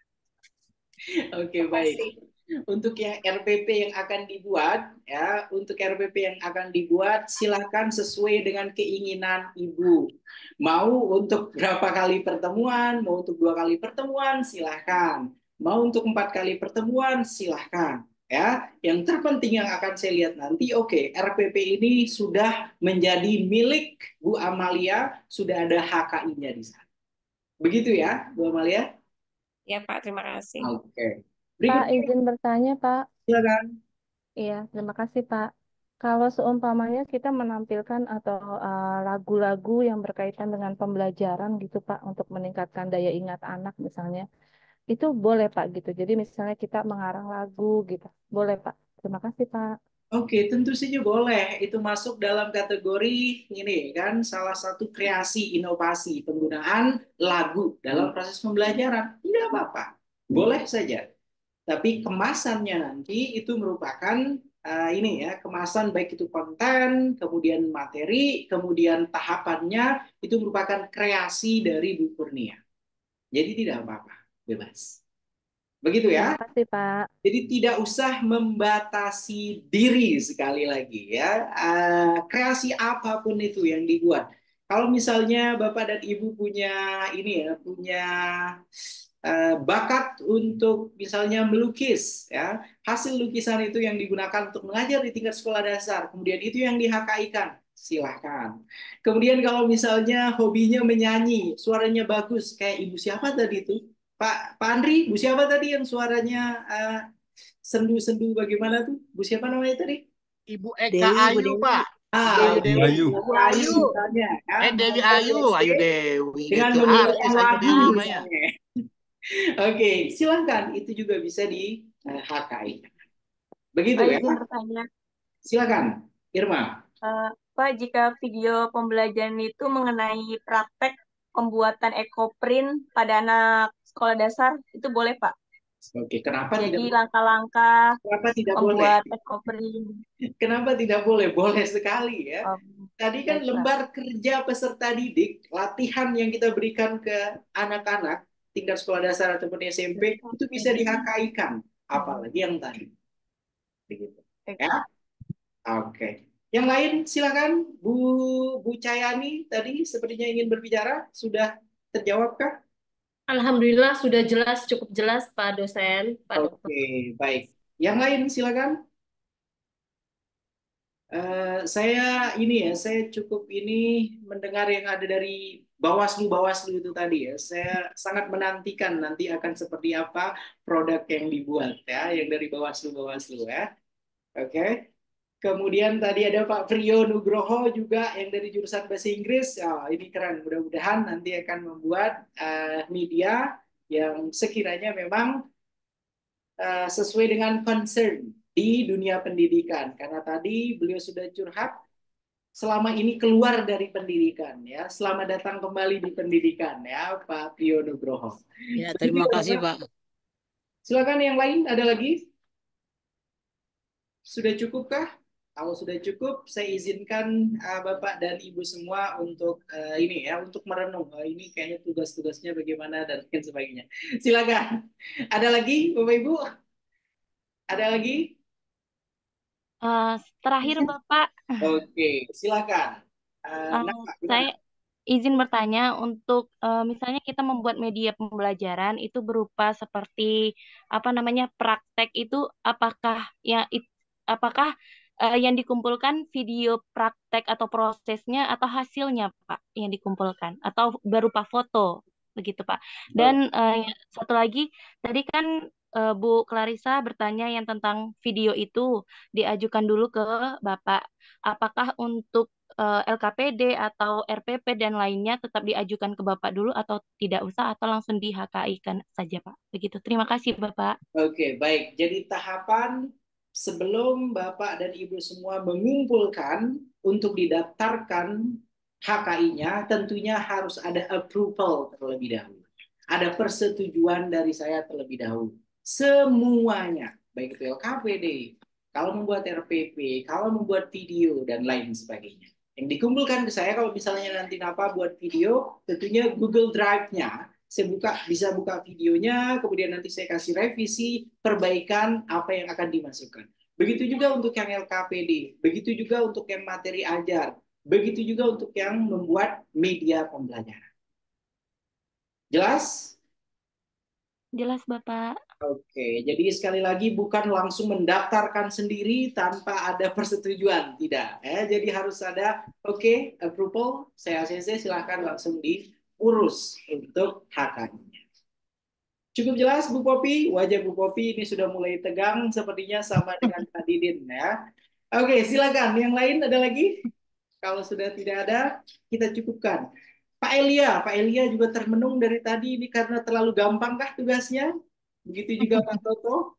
Oke, baik. Untuk yang RPP yang akan dibuat ya, untuk RPP yang akan dibuat silakan sesuai dengan keinginan Ibu. Mau untuk berapa kali pertemuan, mau untuk 2 kali pertemuan silahkan. Mau untuk 4 kali pertemuan silahkan. Ya, yang terpenting yang akan saya lihat nanti, oke, RPP ini sudah menjadi milik Bu Amalia, sudah ada HKI-nya di sana. Begitu ya, Bu Amalia? Ya Pak, terima kasih. Oke. Pak, izin bertanya, Pak. Silakan. Iya, terima kasih, Pak. Kalau seumpamanya kita menampilkan atau lagu-lagu yang berkaitan dengan pembelajaran gitu, Pak, untuk meningkatkan daya ingat anak misalnya, itu boleh, Pak, gitu. Jadi misalnya kita mengarang lagu gitu, boleh, Pak. Terima kasih, Pak. Oke, tentu saja boleh. Itu masuk dalam kategori ini kan salah satu kreasi inovasi penggunaan lagu dalam proses pembelajaran. Tidak apa-apa, boleh saja. Tapi kemasannya nanti itu merupakan ini ya, kemasan baik itu konten, kemudian materi, kemudian tahapannya itu merupakan kreasi dari Bu Kurnia. Jadi tidak apa-apa, bebas. Begitu Terima ya. kasih, Pak. Jadi tidak usah membatasi diri sekali lagi ya. Kreasi apapun itu yang dibuat. Kalau misalnya Bapak dan Ibu punya ini ya, punya bakat untuk misalnya melukis ya, hasil lukisan itu yang digunakan untuk mengajar di tingkat sekolah dasar, kemudian itu yang di HKI-kan, silahkan. Kemudian kalau misalnya hobinya menyanyi, suaranya bagus, kayak Ibu siapa tadi itu? Pak Andri, Bu siapa tadi yang suaranya sendu-sendu bagaimana tuh? Bu siapa namanya tadi? Ibu Eka Ayu, Pak. Ah, Dewi Dewi Ayu. Ayu misalnya, kan? Dewi Mengajar Ayu, SD Ayu Dewi. dengan Itu menyanyikan artis Ayu lagu Dewi Maya. misalnya. Oke, silahkan. Itu juga bisa di HKI. Begitu Pak ya. izin bertanya. Silakan, Irma. Pak, jika video pembelajaran itu mengenai praktek pembuatan ekoprint pada anak sekolah dasar, itu boleh, Pak? Oke, kenapa tidak? Jadi langkah-langkah Kenapa tidak boleh? membuat ekoprint. Kenapa tidak boleh? Boleh sekali ya. Oh, Tadi kan baik, Pak. lembar kerja peserta didik, latihan yang kita berikan ke anak-anak tingkat sekolah dasar ataupun SMP itu bisa di-HKI-kan, apalagi yang tadi. Begitu. Ya. Oke. Yang lain silakan Bu Cayani tadi sepertinya ingin berbicara, sudah terjawabkah? Alhamdulillah sudah jelas, cukup jelas Pak dosen, Pak dokter. Oke, baik. Yang lain silakan. Saya ini ya, saya cukup ini mendengar yang ada dari Bawaslu itu tadi ya. Saya sangat menantikan nanti akan seperti apa produk yang dibuat ya, yang dari Bawaslu ya. Oke. Kemudian tadi ada Pak Priyo Nugroho juga yang dari jurusan bahasa Inggris. Oh, ini keren. Mudah-mudahan nanti akan membuat media yang sekiranya memang sesuai dengan concern di dunia pendidikan. Karena tadi beliau sudah curhat selama ini keluar dari pendidikan ya. Selamat datang kembali di pendidikan ya Pak Priyo Nugroho. Ya, terima kasih Pak. Silakan yang lain, ada lagi? Sudah cukupkah? Kalau sudah cukup, saya izinkan Bapak dan Ibu semua untuk ini ya, untuk merenung. Ini kayaknya tugas-tugasnya bagaimana dan lain sebagainya. Silakan. Ada lagi, Bapak Ibu? Ada lagi? Terakhir Bapak, Oke, silakan. saya izin bertanya untuk misalnya kita membuat media pembelajaran itu berupa seperti apa namanya praktek itu apakah yang dikumpulkan video praktek atau prosesnya atau hasilnya Pak yang dikumpulkan atau berupa foto begitu Pak. Dan satu lagi tadi kan Bu Clarissa bertanya yang tentang video itu diajukan dulu ke Bapak. Apakah untuk LKPD atau RPP dan lainnya tetap diajukan ke Bapak dulu atau tidak usah atau langsung di HKI-kan saja Pak. Begitu. Terima kasih Bapak. Oke, baik. Jadi tahapan sebelum Bapak dan Ibu semua mengumpulkan untuk didaftarkan HKI-nya, tentunya harus ada approval terlebih dahulu. Ada persetujuan dari saya terlebih dahulu. Semuanya, baik itu LKPD, kalau membuat RPP, kalau membuat video, dan lain sebagainya. Yang dikumpulkan ke saya, kalau misalnya nanti Napa buat video, tentunya Google Drive-nya, saya bisa buka videonya, kemudian nanti saya kasih revisi, perbaikan apa yang akan dimasukkan. Begitu juga untuk yang LKPD, begitu juga untuk yang materi ajar, begitu juga untuk yang membuat media pembelajaran. Jelas? Jelas Bapak. Oke, jadi sekali lagi bukan langsung mendaftarkan sendiri tanpa ada persetujuan, tidak. Jadi harus ada, oke, approval, saya ACC, silahkan langsung diurus untuk HK-nya. Cukup jelas Bu Popi, wajah Bu Popi ini sudah mulai tegang, sepertinya sama dengan Kak Didin ya. Oke, silakan. Yang lain ada lagi? Kalau sudah tidak ada, kita cukupkan. Pak Elia juga termenung dari tadi ini karena terlalu gampang kah tugasnya? Begitu juga Pak Toto.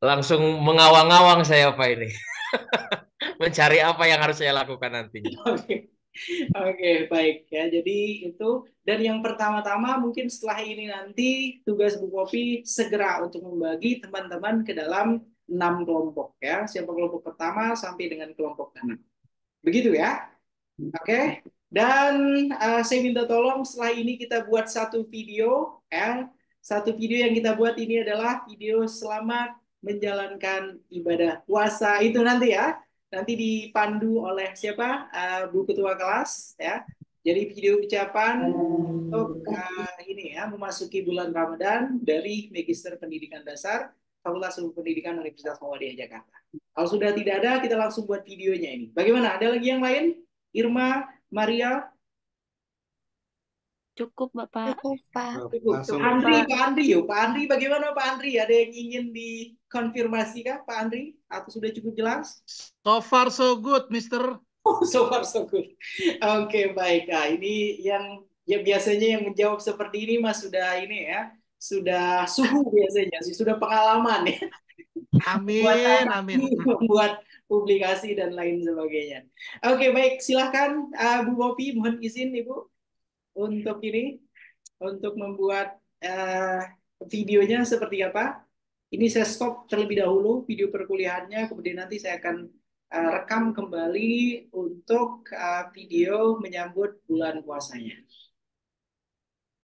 langsung mengawang-awang saya Pak ini. Mencari apa yang harus saya lakukan nantinya. Oke. Oke, baik ya. Jadi itu, dan yang pertama-tama mungkin setelah ini nanti tugas Bu Popi segera untuk membagi teman-teman ke dalam 6 kelompok ya. Siapa kelompok pertama sampai dengan kelompok 6. Begitu ya. Oke. Dan saya minta tolong setelah ini kita buat satu video ya. Satu video yang kita buat ini adalah video selamat menjalankan ibadah puasa itu nanti ya. Nanti dipandu oleh siapa? Bu Ketua Kelas ya. Jadi video ucapan untuk ini ya memasuki bulan Ramadan dari Magister Pendidikan Dasar Fakultas Ilmu Pendidikan Universitas Muhammadiyah Jakarta. Kalau sudah tidak ada, kita langsung buat videonya ini. Bagaimana? Ada lagi yang lain? Irma, Maria? Cukup, Bapak. Cukup, Pak. Cukup. Pak Andri, yuk. Pak Andri, bagaimana Pak Andri? Ada yang ingin dikonfirmasi kah, Pak Andri? Atau sudah cukup jelas? So far so good, Mister. Oh, so far so good. Oke, baik. Nah, ini yang ya biasanya yang menjawab seperti ini Mas sudah ini ya, sudah suhu biasanya, sudah pengalaman ya. Amin, amin. Membuat publikasi dan lain sebagainya. Oke, baik. Silahkan Bu Popi, mohon izin Ibu untuk ini, untuk membuat videonya seperti apa. Ini saya stop terlebih dahulu video perkuliahannya, kemudian nanti saya akan rekam kembali untuk video menyambut bulan puasanya.